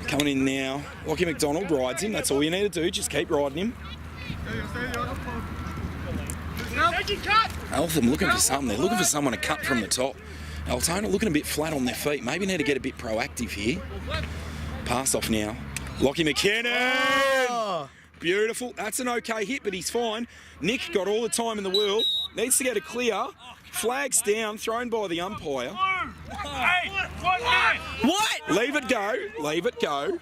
Coming in now. Lockie McDonald rides him. That's all you need to do. Just keep riding him. Eltham looking for something. They're looking for someone to cut from the top. Altona looking a bit flat on their feet. Maybe need to get a bit proactive here. Pass off now. Lockie McKinnon! Oh. Beautiful. That's an okay hit, but he's fine. Nick got all the time in the world. Needs to get a clear. Flags down, thrown by the umpire. What? Leave it go. Leave it go.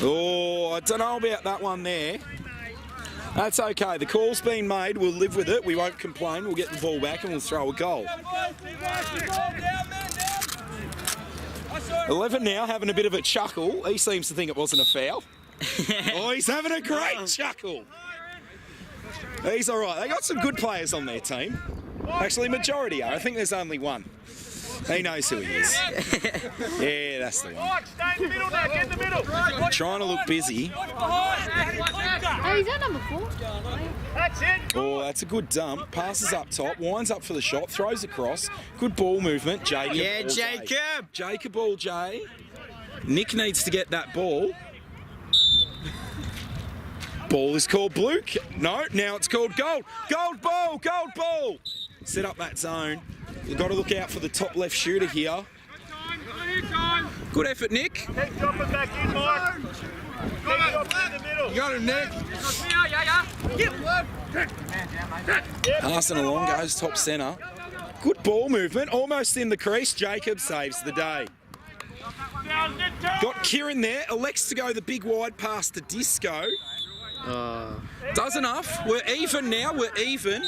Oh, I don't know about that one there. That's okay. The call's been made. We'll live with it. We won't complain. We'll get the ball back and we'll throw a goal. 11 now, having a bit of a chuckle. He seems to think it wasn't a foul. Oh, he's having a great chuckle. He's all right. They got some good players on their team. Actually, majority are. I think there's only one. He knows who he is. Yeah, that's the one. Trying to look busy. Oh, is that number 4? Oh, that's a good dump. Passes up top, winds up for the shot, throws across. Good ball movement, Jacob. Yeah, All Jacob. J. Jacob all J. Nick needs to get that ball. Ball is called blue. No, now it's called gold. Gold ball, gold ball. Set up that zone. We've got to look out for the top left shooter here. Good effort, Nick. Keep dropping back in, Mike. Keep dropping in the middle. You got him, Nick. Passing along, goes top centre. Good ball movement, almost in the crease. Jacob saves the day. Got Kieran there, elects to go the big wide pass to Disco. Does enough. We're even now, we're even.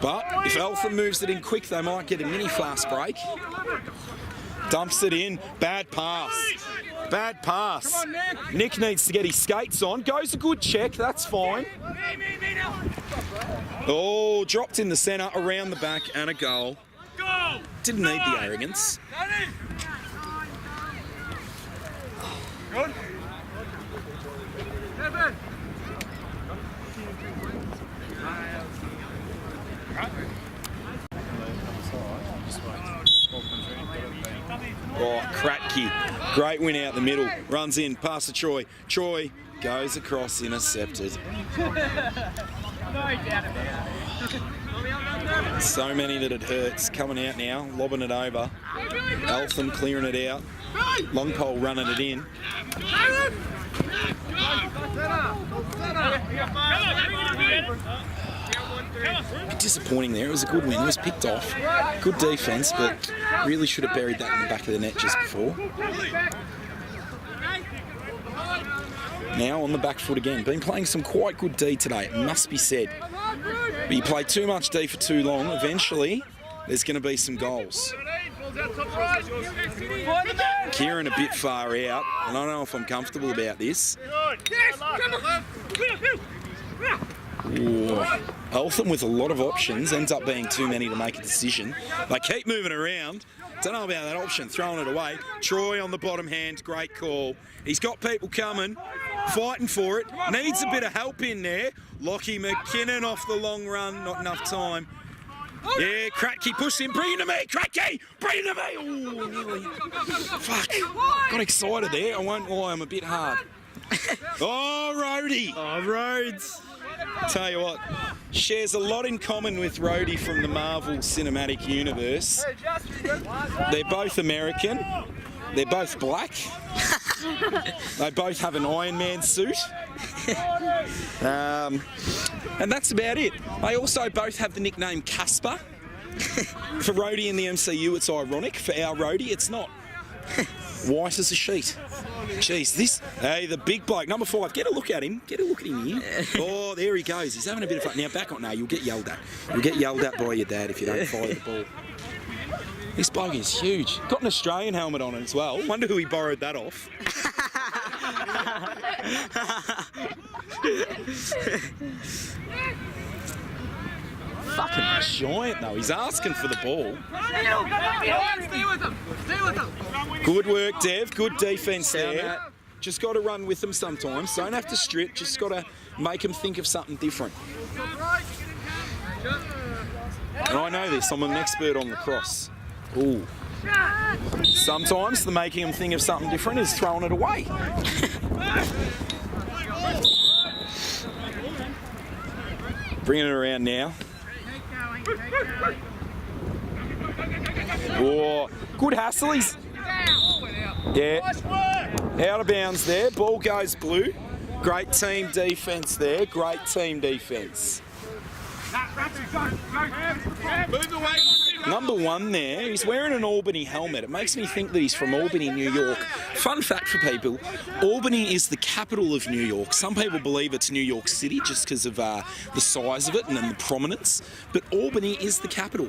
But if Eltham moves it in quick, they might get a mini fast break. Dumps it in. Bad pass. Bad pass. Nick needs to get his skates on. Goes a good check. That's fine. Oh, dropped in the centre, around the back, and a goal. Didn't need the arrogance. Good. Devin. Oh, Kratky. Great win out the middle. Runs in, past to Troy. Troy goes across, intercepted. So many that it hurts. Coming out now, lobbing it over. Eltham clearing it out. Long pole running it in. Bit disappointing there. It was a good win. It was picked off. Good defence, but really should have buried that in the back of the net just before. Now on the back foot again. Been playing some quite good D today, it must be said. But you play too much D for too long, eventually there's going to be some goals. Kieran a bit far out. I don't know if I'm comfortable about this. Ooh. Eltham with a lot of options, ends up being too many to make a decision. They keep moving around. Don't know about that option, throwing it away. Troy on the bottom hand, great call. He's got people coming, fighting for it. Needs a bit of help in there. Lockie McKinnon off the long run, not enough time. Yeah, Kratky pushed him, bring him to me, Kratky, bring him to me. Oh, nearly. Fuck, got excited there. I won't lie, I'm a bit hard. Oh, Rhodey. Oh, Rhodes. Tell you what, shares a lot in common with Rhodey from the Marvel Cinematic Universe. They're both American. They're both black. They both have an Iron Man suit. And that's about it. They also both have the nickname Casper. For Rhodey in the MCU, it's ironic. For our Rhodey, it's not. White as a sheet. Jeez, this... Hey, the big bloke, number 5. Get a look at him. Get a look at him here. Oh, there he goes. He's having a bit of fun. Now, back on. No, you'll get yelled at. You'll get yelled at by your dad if you don't fire the ball. This bloke is huge. Got an Australian helmet on it as well. Wonder who he borrowed that off. Fucking giant though. He's asking for the ball. Good work, Dev. Good defence there. Just got to run with them sometimes. Don't have to strip. Just got to make them think of something different. And I know this. I'm an expert on lacrosse. Ooh. Sometimes the making them think of something different is throwing it away. Bringing it around now. Oh, good hassle. He's... Yeah. Out of bounds there. Ball goes blue. Great team defence there. Great team defence. Number 1 there, he's wearing an Albany helmet. It makes me think that he's from Albany, New York. Fun fact for people, Albany is the capital of New York. Some people believe it's New York City just because of the size of it and the prominence, but Albany is the capital.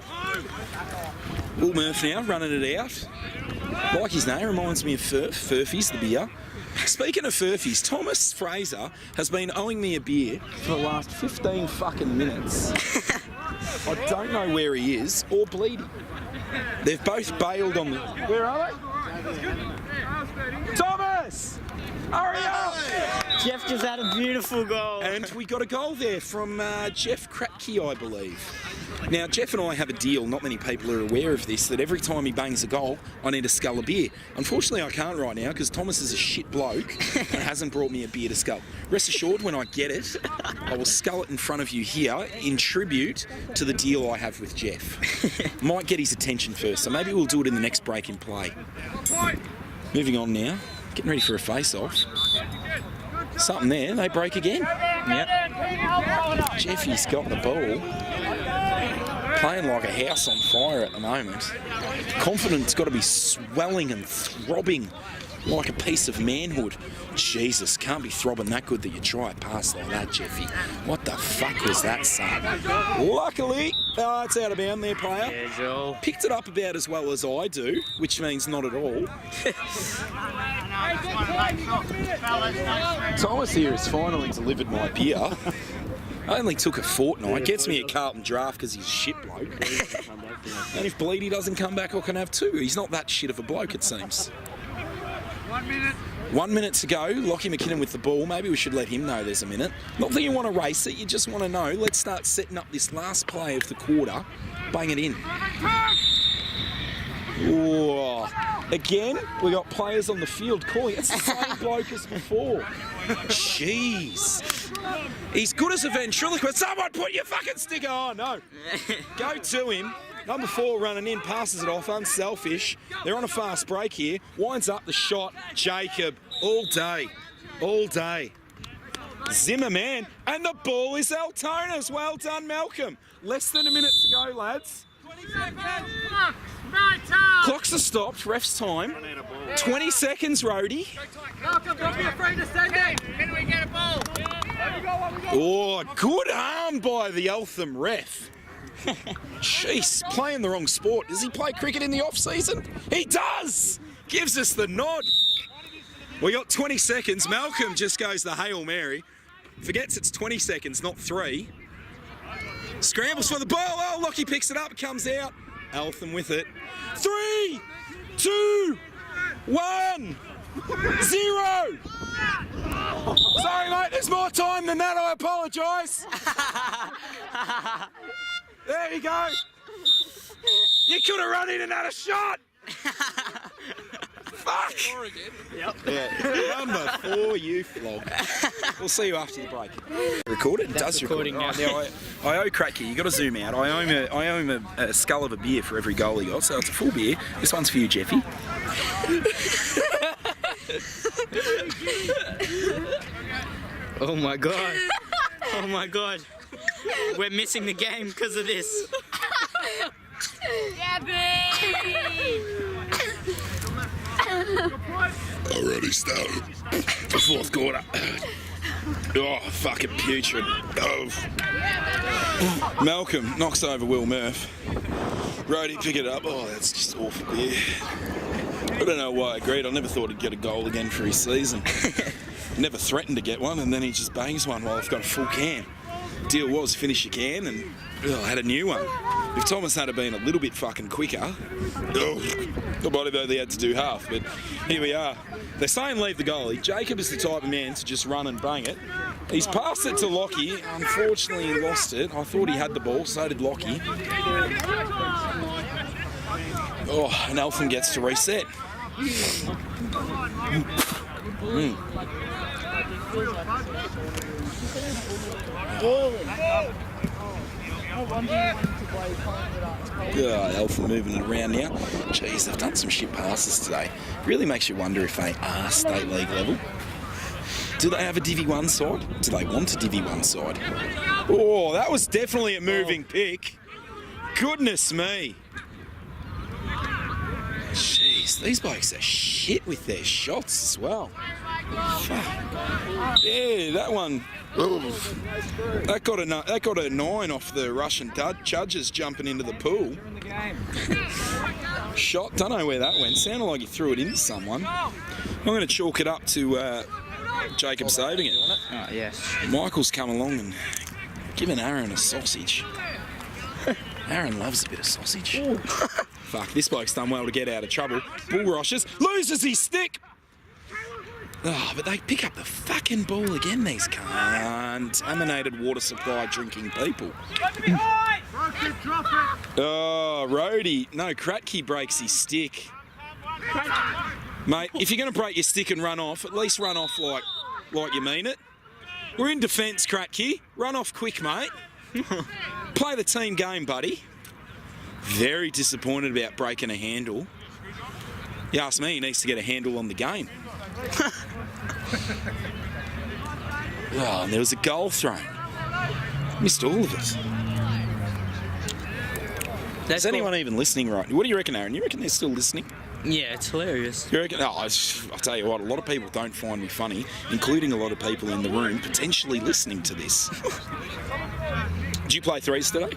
Will Murph now running it out. Like his name, reminds me of Furphy's, the beer. Speaking of Furphy's, Thomas Fraser has been owing me a beer for the last 15 fucking minutes. I don't know where he is or bleeding. They've both bailed on the... Where are they? Thomas! Hurry up! Jeff just had a beautiful goal. And we got a goal there from Jeff Kratky, I believe. Now, Jeff and I have a deal, not many people are aware of this, that every time he bangs a goal, I need a scull of beer. Unfortunately, I can't right now because Thomas is a shit bloke and hasn't brought me a beer to scull. Rest assured, when I get it, I will scull it in front of you here in tribute to the deal I have with Jeff. Might get his attention first, so maybe we'll do it in the next break in play. Moving on now, getting ready for a face-off. Something there, they break again. Yep. Jeffy's got the ball. Playing like a house on fire at the moment. Confidence got to be swelling and throbbing like a piece of manhood. Jesus, can't be throbbing that good that you try a pass like that, Jeffy. What the fuck was that, son? Luckily, it's out of bounds there, player. Yeah, Joel. Picked it up about as well as I do, which means not at all. Thomas here has finally delivered my beer. I only took a fortnight. Gets me a Carlton draft because he's a shit bloke. And if Bleedy doesn't come back, I can have 2. He's not that shit of a bloke, it seems. 1 minute. 1 minute to go. Lockie McKinnon with the ball. Maybe we should let him know there's a minute. Not that you want to race it, you just want to know. Let's start setting up this last play of the quarter. Bang it in. Ooh. Again, we got players on the field calling. It's the same bloke as before. Jeez. He's good as a ventriloquist. Someone put your fucking sticker on. No. Go to him. Number 4 running in, passes it off, unselfish. They're on a fast break here. Winds up the shot. Jacob, all day. All day. Zimmerman, and the ball is Altona's. Well done, Malcolm. Less than a minute to go, lads. 20 seconds. Clocks are stopped, ref's time. 20 seconds, Rhodey. Malcolm, don't be afraid to send it. Can we get a ball? Oh, good arm by the Eltham ref. Jeez, playing the wrong sport. Does he play cricket in the off-season? He does! Gives us the nod. We got 20 seconds. Malcolm just goes the Hail Mary. Forgets it's 20 seconds, not 3. Scrambles for the ball. Oh, Lockie picks it up, comes out. Eltham with it. 3, 2, 1, 0. Sorry, mate, there's more time than that. I apologise. There you go. You could have run in and had a shot. Fuck. Yep. Yeah. Number 4, you flog. We'll see you after the break. Record it? It does record. recording now. Now, I owe Cracky, you got to zoom out. I owe him a skull of a beer for every goal he got, so it's a full beer. This one's for you, Jeffy. Oh my god. Oh my god. We're missing the game because of this. Yeah, baby! Already started. The 4th quarter. Oh, fucking putrid. Oh. Malcolm knocks over Will Murph. Rhodey pick it up. Oh, that's just awful beer. I don't know why I agreed. I never thought he'd get a goal again for his season. Never threatened to get one, and then he just bangs one while I've got a full can. Deal was finish your can, and I had a new one. If Thomas had been a little bit fucking quicker, I might have only had to do half, but here we are. They're saying leave the goalie. Jacob is the type of man to just run and bang it. He's passed it to Lockie. Unfortunately, he lost it. I thought he had the ball, so did Lockie. Oh, and Eltham gets to reset. Eltham moving it around now. Jeez, they've done some shit passes today. Really makes you wonder if they are state league level. Do they have a Divi 1 side? Do they want a Divi 1 side? Oh, that was definitely a moving pick. Goodness me. Jeez, these blokes are shit with their shots as well. Fuck. Yeah, that one. Oof. That got a 9 off the Russian judges jumping into the pool. Shot, don't know where that went. Sounded like he threw it into someone. I'm going to chalk it up to Jacob saving it. Oh, yes. Michael's come along and given Aaron a sausage. Aaron loves a bit of sausage. Fuck, this bloke's done well to get out of trouble. Bull rushes, loses his stick. Oh, but they pick up the fucking ball again, these contaminated water supply drinking people. Oh, Rhodey. No, Kratky breaks his stick. Mate, if you're going to break your stick and run off, at least run off like you mean it. We're in defence, Kratky. Run off quick, mate. Play the team game, buddy. Very disappointed about breaking a handle. You ask me, he needs to get a handle on the game. Oh, and there was a goal thrown. Missed all of it. Is anyone even listening right? What do you reckon, Aaron? You reckon they're still listening? Yeah, it's hilarious. You reckon? Oh, I'll tell you what, a lot of people don't find me funny, including a lot of people in the room potentially listening to this. Did you play threes today?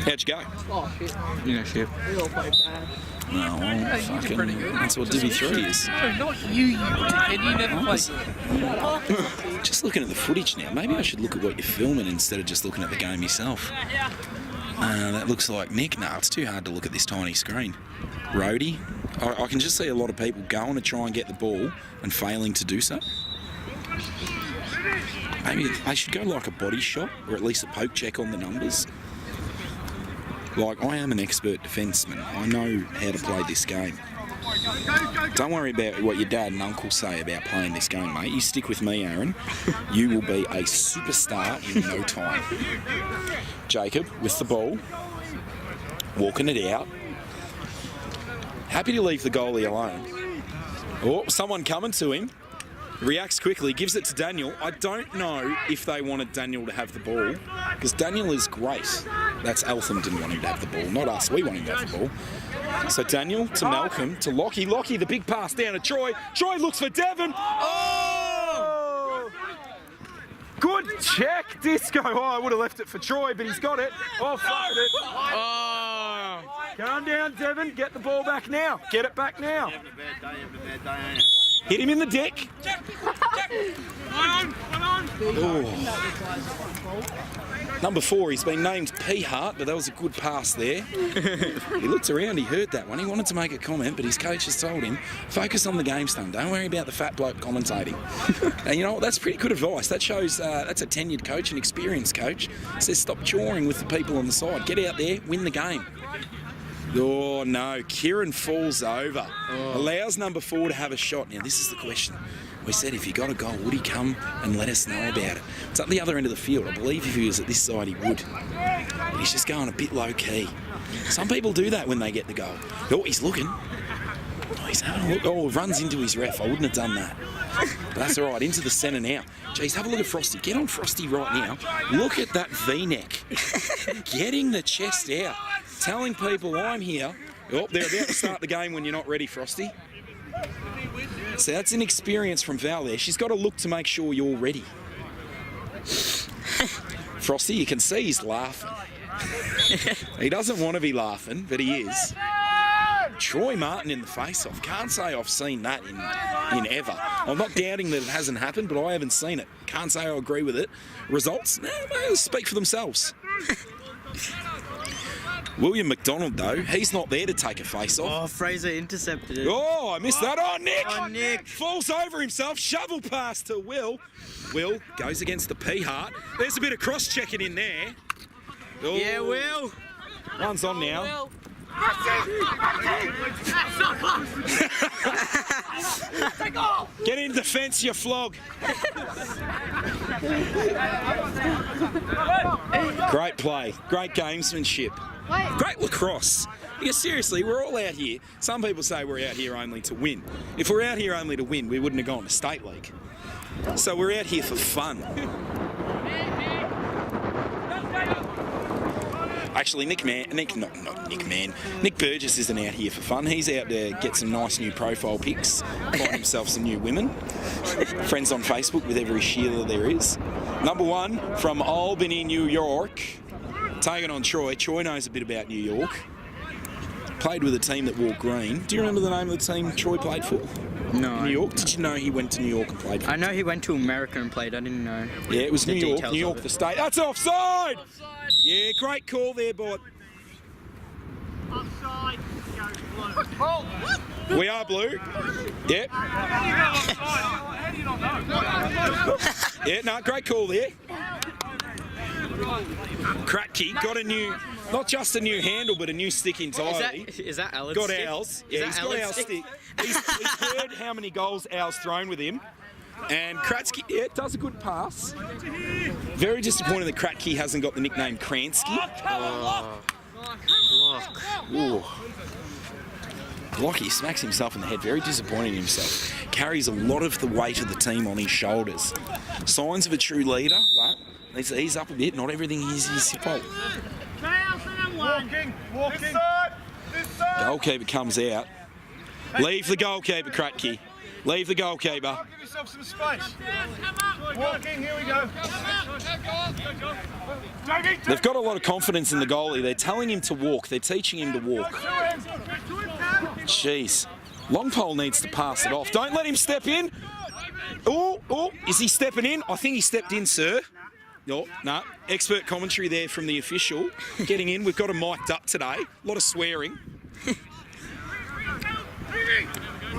How'd you go? Oh, shit. Yeah, shit. We all played bad. No, well, fucking, that's what Divi 3 is. No, not you dickhead. You never played. Just looking at the footage now, maybe I should look at what you're filming instead of just looking at the game yourself. That looks like Nick. No, it's too hard to look at this tiny screen. Roadie. I can just see a lot of people going to try and get the ball and failing to do so. Maybe they should go like a body shot or at least a poke check on the numbers. Like, I am an expert defenceman. I know how to play this game. Don't worry about what your dad and uncle say about playing this game, mate. You stick with me, Aaron. You will be a superstar in no time. Jacob with the ball, walking it out. Happy to leave the goalie alone. Oh, someone coming to him. Reacts quickly, gives it to Daniel. I don't know if they wanted Daniel to have the ball, because Daniel is great. That's Eltham didn't want him to have the ball, not us. We want him to have the ball. So Daniel to Malcolm to Lockie. Lockie, the big pass down to Troy. Troy looks for Devon. Oh! Good check, Disco. Oh, I would have left it for Troy, but he's got it. Oh, fucked it. Oh! Calm down, Devon. Get the ball back now. Get it back now. Hit him in the dick. Number 4, he's been named P. Hart, but that was a good pass there. He looked around, he heard that one. He wanted to make a comment, but his coach has told him, focus on the game, son. Don't worry about the fat bloke commentating. And you know what? That's pretty good advice. That shows that's a tenured coach, an experienced coach. Says stop jawing with the people on the side. Get out there, win the game. Oh no, Kieran falls over. Allows number 4 to have a shot. Now this is the question. We said if he got a goal, would he come and let us know about it? It's at the other end of the field. I believe if he was at this side, he would. But he's just going a bit low key. Some people do that when they get the goal. Oh, he's looking. Oh, he's having a look. Oh, runs into his ref. I wouldn't have done that. But that's all right. Into the centre now. Geez, have a look at Frosty. Get on Frosty right now. Look at that V-neck. Getting the chest out. Telling people I'm here. Oh, they're about to start the game when you're not ready, Frosty. So that's an experience from Val there. She's got to look to make sure you're ready. Frosty, you can see he's laughing. He doesn't want to be laughing, but he is. Troy Martin in the face-off. Can't say I've seen that in ever. I'm not doubting that it hasn't happened, but I haven't seen it. Can't say I agree with it. Results? They'll speak for themselves. William McDonald, though, he's not there to take a face-off. Oh, Fraser intercepted it. Oh, I missed that. Oh, Nick! Oh, Nick! Falls over himself. Shovel pass to Will. Will goes against the P-Heart. There's a bit of cross-checking in there. Oh. Yeah, Will. One's on now. Get in defence, you flog. Great play. Great gamesmanship. Great lacrosse. Because seriously, we're all out here. Some people say we're out here only to win. If we're out here only to win, we wouldn't have gone to State League. So we're out here for fun. Actually, Nick Burgess isn't out here for fun. He's out to get some nice new profile pics, find himself some new women. Friends on Facebook with every Sheila there is. Number 1 from Albany, New York. Taking on Troy. Troy knows a bit about New York. Played with a team that wore green. Do you remember the name of the team Troy played for? No. New York? Did you know he went to New York and played for? I know he went to America and played. I didn't know. Yeah, it was New York, the state. That's offside! Yeah, great call there, boy. Offside. We are blue. Yep. Yeah, no, great call there. Kratky got a new, not just a new handle, but a new stick entirely. Is that Alan's got stick? ours. Yeah, he's got our stick. He's heard how many goals Al's thrown with him. And Kratsky, yeah, does a good pass. Very disappointed that Kratky hasn't got the nickname Kransky. Lockie smacks himself in the head, very disappointed in himself. Carries a lot of the weight of the team on his shoulders. Signs of a true leader, but needs to ease up a bit. Not everything is his fault. Walking. Goalkeeper comes out. Leave the goalkeeper, Kratky. Leave the goalkeeper. Give yourself some space. Walking, here we go. They've got a lot of confidence in the goalie. They're telling him to walk. They're teaching him to walk. Jeez. Longpole needs to pass it off. Don't let him step in. Oh, is he stepping in? I think he stepped in, sir. Oh, no. Expert commentary there from the official. Getting in. We've got him mic'd up today. A lot of swearing.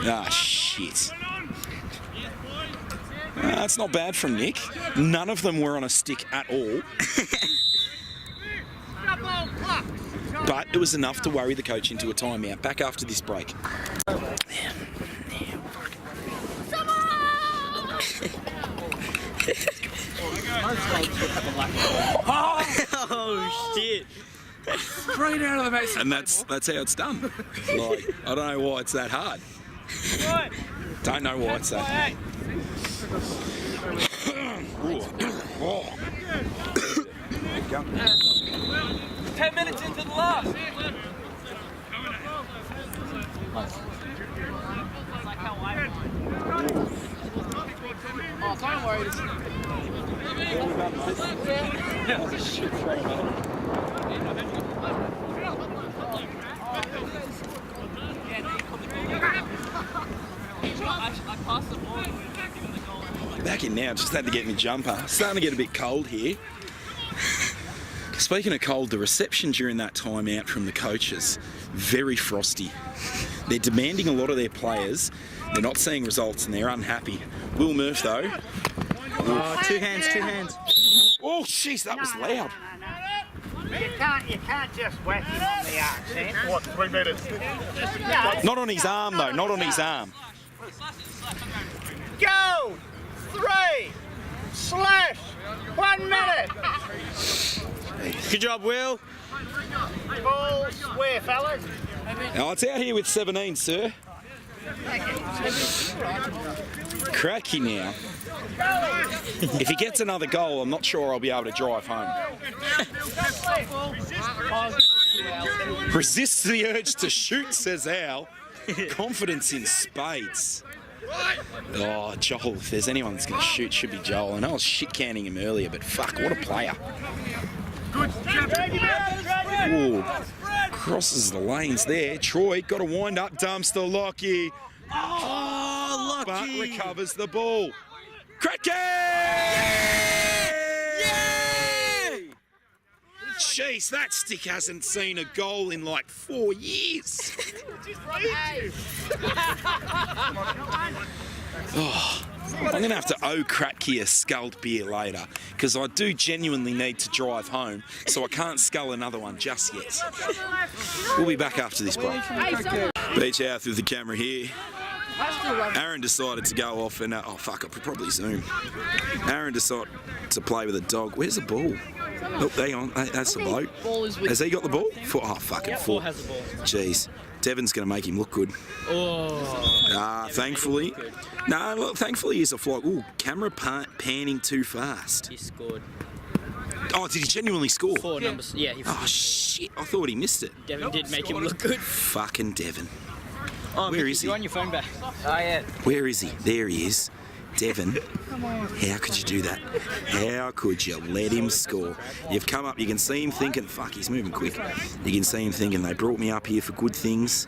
Ah, shit. That's not bad from Nick. None of them were on a stick at all. But it was enough to worry the coach into a timeout. Back after this break. Oh shit! Straight out of the Mason. And that's how it's done. Like, I don't know why it's that hard. Don't know why it's that hard. 10 minutes into the last. Oh, don't worry. Back in now, just had to get my jumper. Starting to get a bit cold here. Speaking of cold, the reception during that timeout from the coaches, very frosty. They're demanding a lot of their players. They're not seeing results and they're unhappy. Will Murph, though. Oh, two hands, two hands. Oh, jeez, that was loud. You can't just whack him on the arse, eh? What, 3 metres? Not on his arm, though. Not on his arm. Go! 3! Slash! 1 minute! Good job, Will. Balls where, fellas? Oh, it's out here with 17, sir. Cracky now. If he gets another goal, I'm not sure I'll be able to drive home. Resists the urge to shoot, says Al. Confidence in spades. Oh, Joel, if there's anyone that's going to shoot, should be Joel. I know I was shit-canning him earlier, but fuck, what a player. Ooh, crosses the lanes there. Troy got a wind-up dumpster, Lockie. Oh, But lucky. recovers the ball. Cracky! Yay! Jeez, that stick hasn't seen a goal in like 4 years. Oh, I'm going to have to owe Kratky a sculled beer later because I do genuinely need to drive home, so I can't scull another one just yet. We'll be back after this break. Beach House with the camera here. Aaron decided to go off and, oh fuck, I could probably zoom. Aaron decided to play with a dog. Where's the ball? Oh, hang on, that's the bloke. Has he got the ball? Oh, fucking four. Has the ball. Jeez, Devon's going to make him look good. Oh. Thankfully. No, look, thankfully he's a flog. Ooh, camera panning too fast. He scored. Oh, did he genuinely score? 4 numbers. Yeah, he Oh, shit, I thought he missed it. Devin did make him look good. Fucking Devon. Oh, Where is he? You're on your phone back. Oh, yeah. Where is he? There he is. Devon. How could you do that? How could you let him score? You've come up, you can see him thinking, fuck, he's moving quick. You can see him thinking, they brought me up here for good things.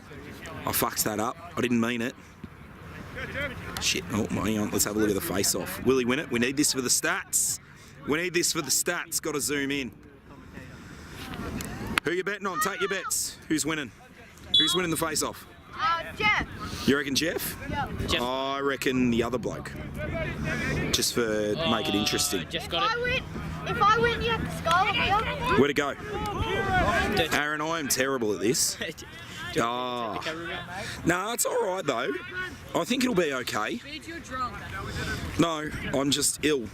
I fucked that up. I didn't mean it. Shit. Oh, hang on. Let's have a look at the face-off. Will he win it? We need this for the stats. We need this for the stats. Got to zoom in. Who you betting on? Take your bets. Who's winning? Who's winning the face-off? Jeff. You reckon Jeff? Jeff. I reckon the other bloke. Just for make it interesting. Jeff got it. If I win, you have to skull me. Where to go? Aaron, I am terrible at this. Oh. No, it's all right though. I think it'll be okay. No, I'm just ill.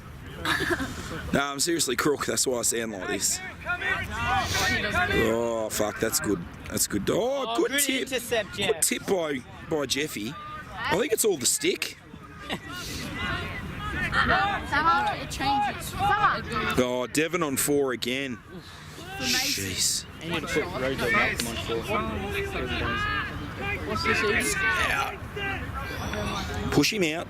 No, I'm seriously crook. That's why I sound like this. Oh fuck, that's good. That's good. Oh, good tip. Intercept, Jeff. Good tip by Jeffy. I think it's all the stick. Summer, it changes. Summer. Oh, Devon on 4 again. Jeez. I need to put Rojo Malcolm on 4. What's this is? Out. Push him out.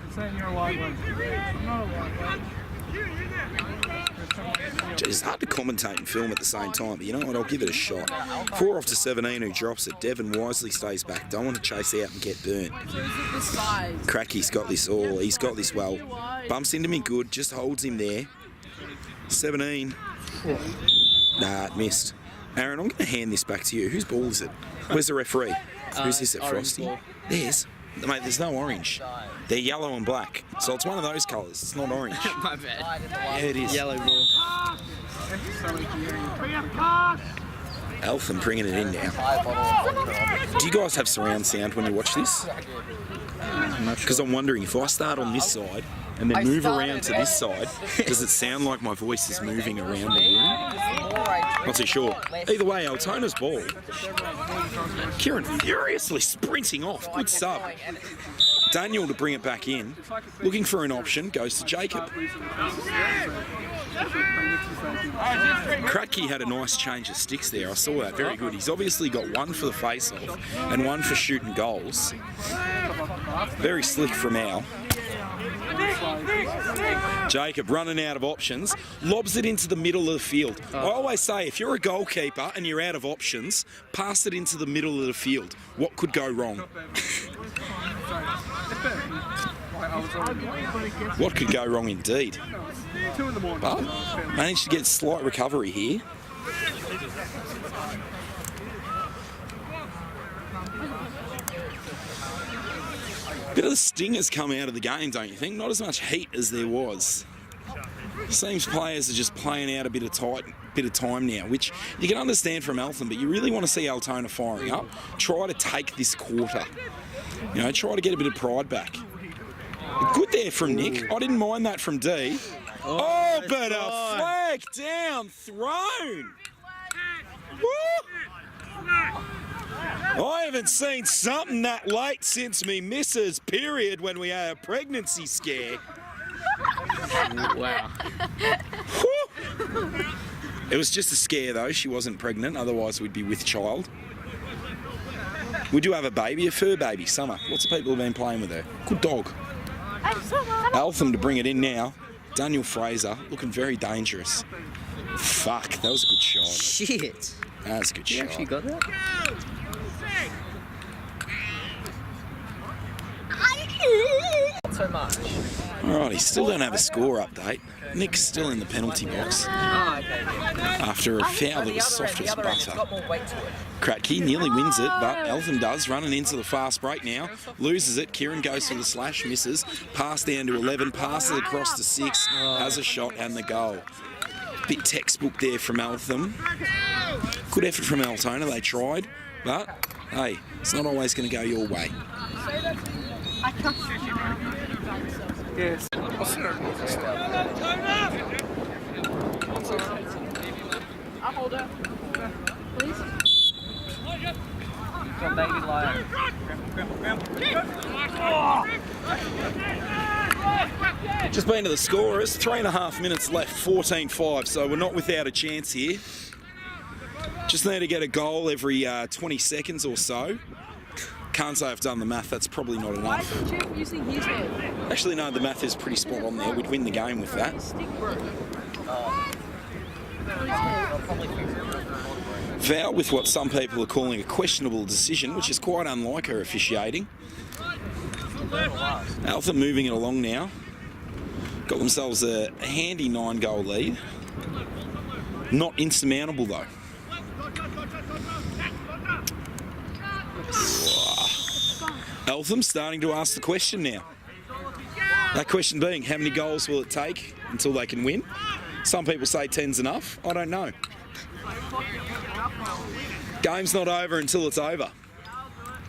It's hard to commentate and film at the same time, but you know what? I'll give it a shot. 4 off to 17 who drops it. Devon wisely stays back. Don't want to chase out and get burnt. Cracky's got this all. He's got this well. Bumps into me good. Just holds him there. 17. Nah, it missed. Aaron, I'm going to hand this back to you. Whose ball is it? Where's the referee? Who's this at Frosty? There's. Mate, there's no orange. They're yellow and black. So it's one of those colours. It's not orange. My bad. Yeah, it is. Yellow ball. Eltham bringing it in now. Do you guys have surround sound when you watch this? Because I'm wondering, if I start on this side and then move around to this side, does it sound like my voice is moving around the room? Not too sure. Either way, Altona's ball. Kieran furiously sprinting off. Good sub. Daniel to bring it back in. Looking for an option, goes to Jacob. Kratky had a nice change of sticks there. I saw that. Very good. He's obviously got one for the face-off and one for shooting goals. Very slick from Al. Jacob running out of options, lobs it into the middle of the field. I always say, if you're a goalkeeper and you're out of options, pass it into the middle of the field. What could go wrong? What could go wrong indeed? But managed to get slight recovery here. Bit of the sting has come out of the game, don't you think? Not as much heat as there was. Seems players are just playing out a bit of time now, which you can understand from Eltham, but you really want to see Altona firing up. Try to take this quarter. You know, try to get a bit of pride back. Good there from Nick. I didn't mind that from D. Oh, but a flag down thrown. Woo! I haven't seen something that late since me missus period when we had a pregnancy scare. Wow. It was just a scare though, she wasn't pregnant, otherwise we'd be with child. We do have a baby, a fur baby, Summer. Lots of people have been playing with her. Good dog. Eltham to bring it in now. Daniel Fraser looking very dangerous. Fuck, that was a good shot. Shit. That was a good shot. You actually got that? Not so much. Alrighty, still don't have a score update. Nick's still in the penalty box after a foul that was soft as butter. Kratky nearly wins it, but Eltham does, running into the fast break now. Loses it, Kieran goes for the slash, misses. Pass down to 11, passes across to 6, has a shot and the goal. Bit textbook there from Eltham. Good effort from Altona, they tried, but hey, it's not always going to go your way. Yes. I'll hold it. Please. Just been to the scorers, 3.5 minutes left, 14-5, so we're not without a chance here. Just need to get a goal every 20 seconds or so. Can't say I've done the math, that's probably not enough. Actually, no, the math is pretty spot on there. We'd win the game with that. Foul with what some people are calling a questionable decision, which is quite unlike her officiating. Eltham moving it along now. Got themselves a handy 9-goal lead. Not insurmountable though. Eltham starting to ask the question now. That question being, how many goals will it take until they can win? Some people say 10's enough. I don't know. Game's not over until it's over.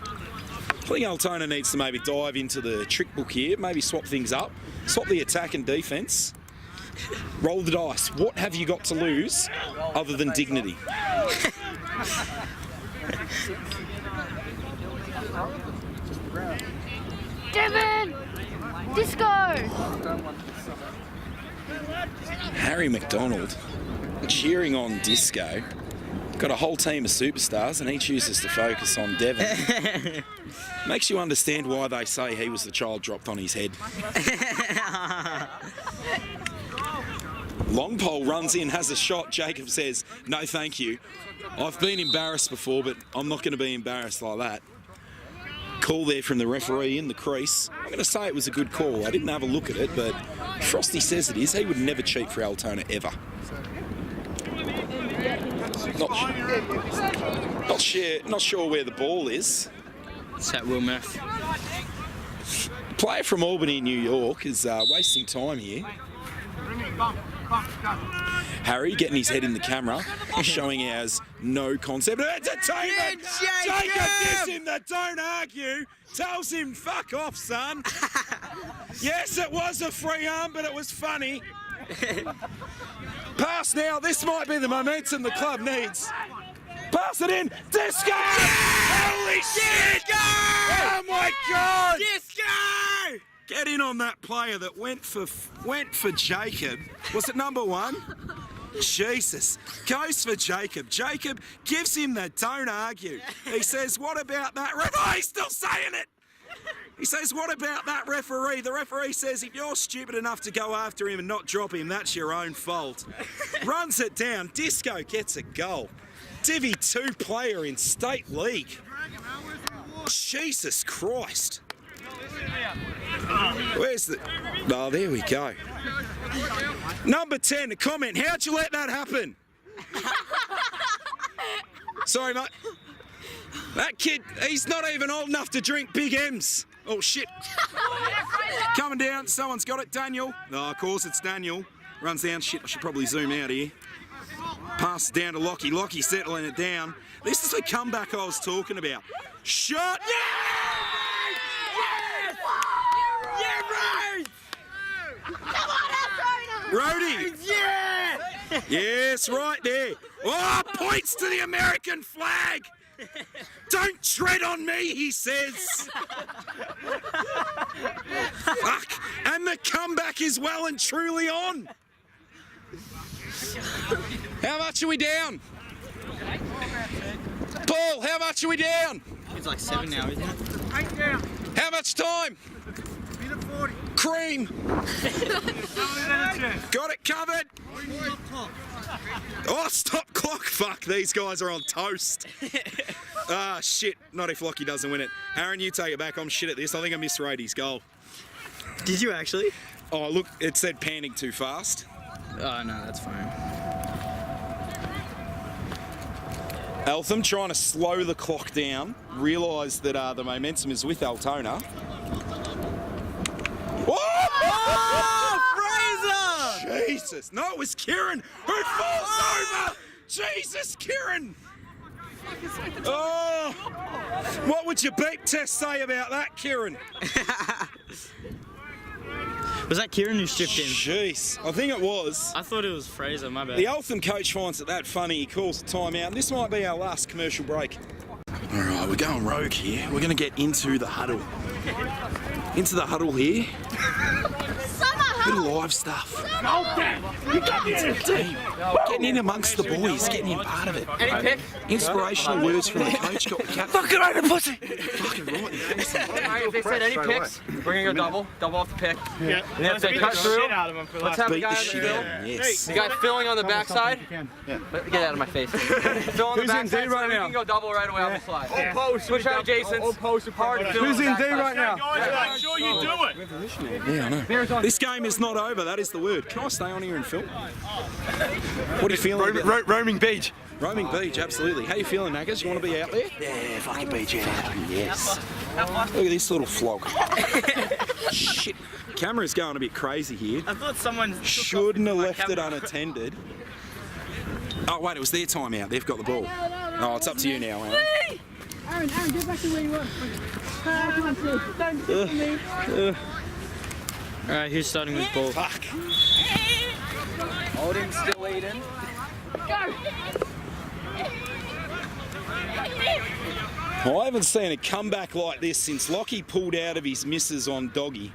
I think Altona needs to maybe dive into the trick book here, maybe swap things up, swap the attack and defence. Roll the dice. What have you got to lose other than dignity? Devin! Disco! Harry McDonald cheering on Disco. Got a whole team of superstars and he chooses to focus on Devin. Makes you understand why they say he was the child dropped on his head. Long pole runs in, has a shot. Jacob says, no thank you. I've been embarrassed before, but I'm not going to be embarrassed like that. Call there from the referee in the crease. I'm going to say it was a good call. I didn't have a look at it, but Frosty says it is. He would never cheat for Altona ever. Not sure where the ball is. It's at Wilmeth. Player from Albany, New York, is wasting time here. Harry getting his head in the camera, showing he has no concept of entertainment. Jacob gives him the don't argue, tells him fuck off, son. Yes, it was a free arm, but it was funny. Pass now. This might be the momentum the club needs. Pass it in. Disco! Holy shit! Oh my God! Disco! Get in on that player that went for Jacob. Was it number 1? Jesus. Goes for Jacob. Jacob gives him the don't argue. He says, what about that referee? Oh, he's still saying it. He says, what about that referee? The referee says, if you're stupid enough to go after him and not drop him, that's your own fault. Runs it down. Disco gets a goal. Divi 2 player in State League. Jesus Christ. Where's the... Oh, there we go. Number 10, a comment. How'd you let that happen? Sorry, mate. That kid, he's not even old enough to drink Big M's. Oh, shit. Coming down. Someone's got it. Daniel. No, of course it's Daniel. Runs down. Shit, I should probably zoom out here. Passes down to Lockie. Lockie settling it down. This is the comeback I was talking about. Shot. Rody! Yeah! Yes, right there. Oh, points to the American flag! Don't tread on me, he says. Fuck. And the comeback is well and truly on. How much are we down? Paul, how much are we down? It's like 7 now, isn't it? 8 down. How much time? Minute 40. Cream. Got it covered. Oh, stop clock. Fuck, these guys are on toast. Ah, shit. Not if Lockie doesn't win it. Aaron, you take it back. I'm shit at this. I think I missed Rady's goal. Did you actually? Oh, look, it said panning too fast. Oh, no, that's fine. Eltham trying to slow the clock down. Realise that the momentum is with Altona. Oh, Fraser! Jesus. No, it was Kieran who falls over. Jesus, Kieran. Oh, what would your beep test say about that, Kieran? Was that Kieran who stripped him? Jeez, I think it was. I thought it was Fraser, my bad. The Eltham coach finds it that funny, he calls a timeout, and this might be our last commercial break. All right, we're going rogue here. We're going to get into the huddle. Into the huddle here. Bit of live stuff. Into the team. Getting in amongst the boys, getting in part of it. Any pick? Inspirational words from the coach. Got the captain. Fucking right, the pussy! Fucking right. If they said any picks, we're gonna go double off the pick. Yeah. And if they cut through, let's have the Beat guy the on the shit field. out of him, yes. The guy filling on the backside. Get out of my face. Fill on the backside so we can go double right away off the slide. Switch out of Jason's. Hard to fill Who's on the in D backside. right now? Make sure you do it. Yeah, I know. This game is not over, that is the word. Can I stay on here and film? What are you feeling? Roaming beach. Roaming beach, absolutely. How you feeling, Naggers? You want to be out there? Yeah, fucking beach, yeah. Yes. Look at this little flog. Shit. Camera's going a bit crazy here. I thought someone shouldn't have left it unattended. Oh, wait, it was their time out. They've got the ball. Oh, it's up to you now, Aaron. Aaron, get back to where you were. Come on, please. Don't kick me. Alright, who's starting with ball? Fuck. Odin still leading. I haven't seen a comeback like this since Lockie pulled out of his missus on Doggy.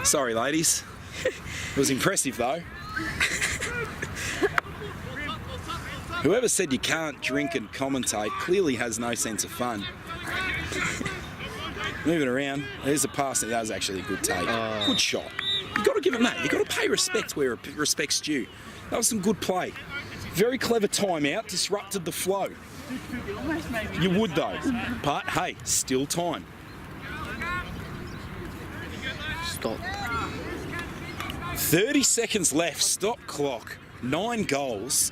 Sorry, ladies. It was impressive, though. Whoever said you can't drink and commentate clearly has no sense of fun. Moving around, there's a pass. That was actually a good take. Good shot. You've got to give him that. You've got to pay respect where respect's due. That was some good play. Very clever timeout, disrupted the flow. You would though, but hey, still time. Stop. 30 seconds left. Stop clock. 9 goals.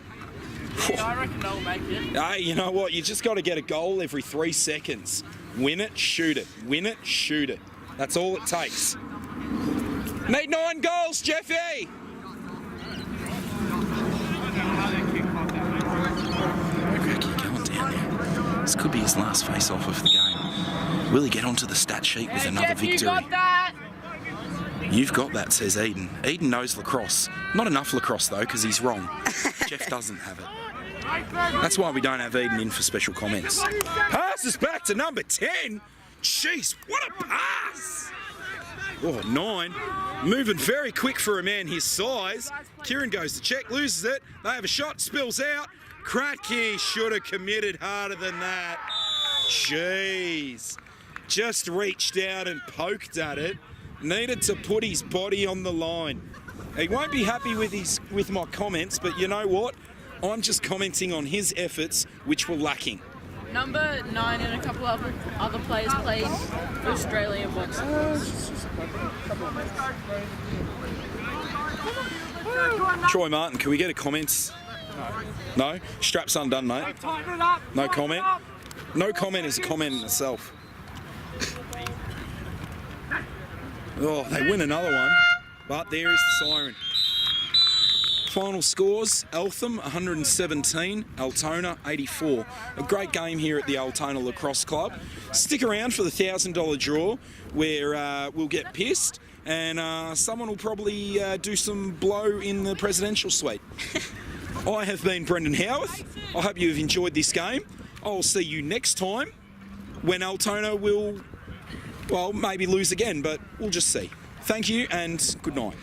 I reckon they'll make it. Hey, you know what? You just got to get a goal every 3 seconds. Win it, shoot it. Win it, shoot it. That's all it takes. Need 9 goals, Jeffy! Going down there. This could be his last face-off of the game. Will he get onto the stat sheet with another victory? You got that? You've got that, says Eden. Eden knows lacrosse. Not enough lacrosse, though, because he's wrong. Jeff doesn't have it. That's why we don't have Eden in for special comments. Passes back to number 10. Jeez, what a pass! Oh, 9. Moving very quick for a man his size. Kieran goes to check, loses it. They have a shot, spills out. Kratky should have committed harder than that. Jeez. Just reached out and poked at it. Needed to put his body on the line. He won't be happy with my comments, but you know what? I'm just commenting on his efforts, which were lacking. Number 9 and a couple of other players played Australian boxing. Troy Martin, can we get a comment? No? Straps undone, mate. No comment? No comment is a comment in itself. Oh, they win another one, but there is the siren. Final scores, Eltham 117, Altona 84. A great game here at the Altona Lacrosse Club. Stick around for the $1,000 draw where we'll get pissed and someone will probably do some blow in the presidential suite. I have been Brendan Howarth. I hope you've enjoyed this game. I'll see you next time when Altona will, well, maybe lose again, but we'll just see. Thank you and good night.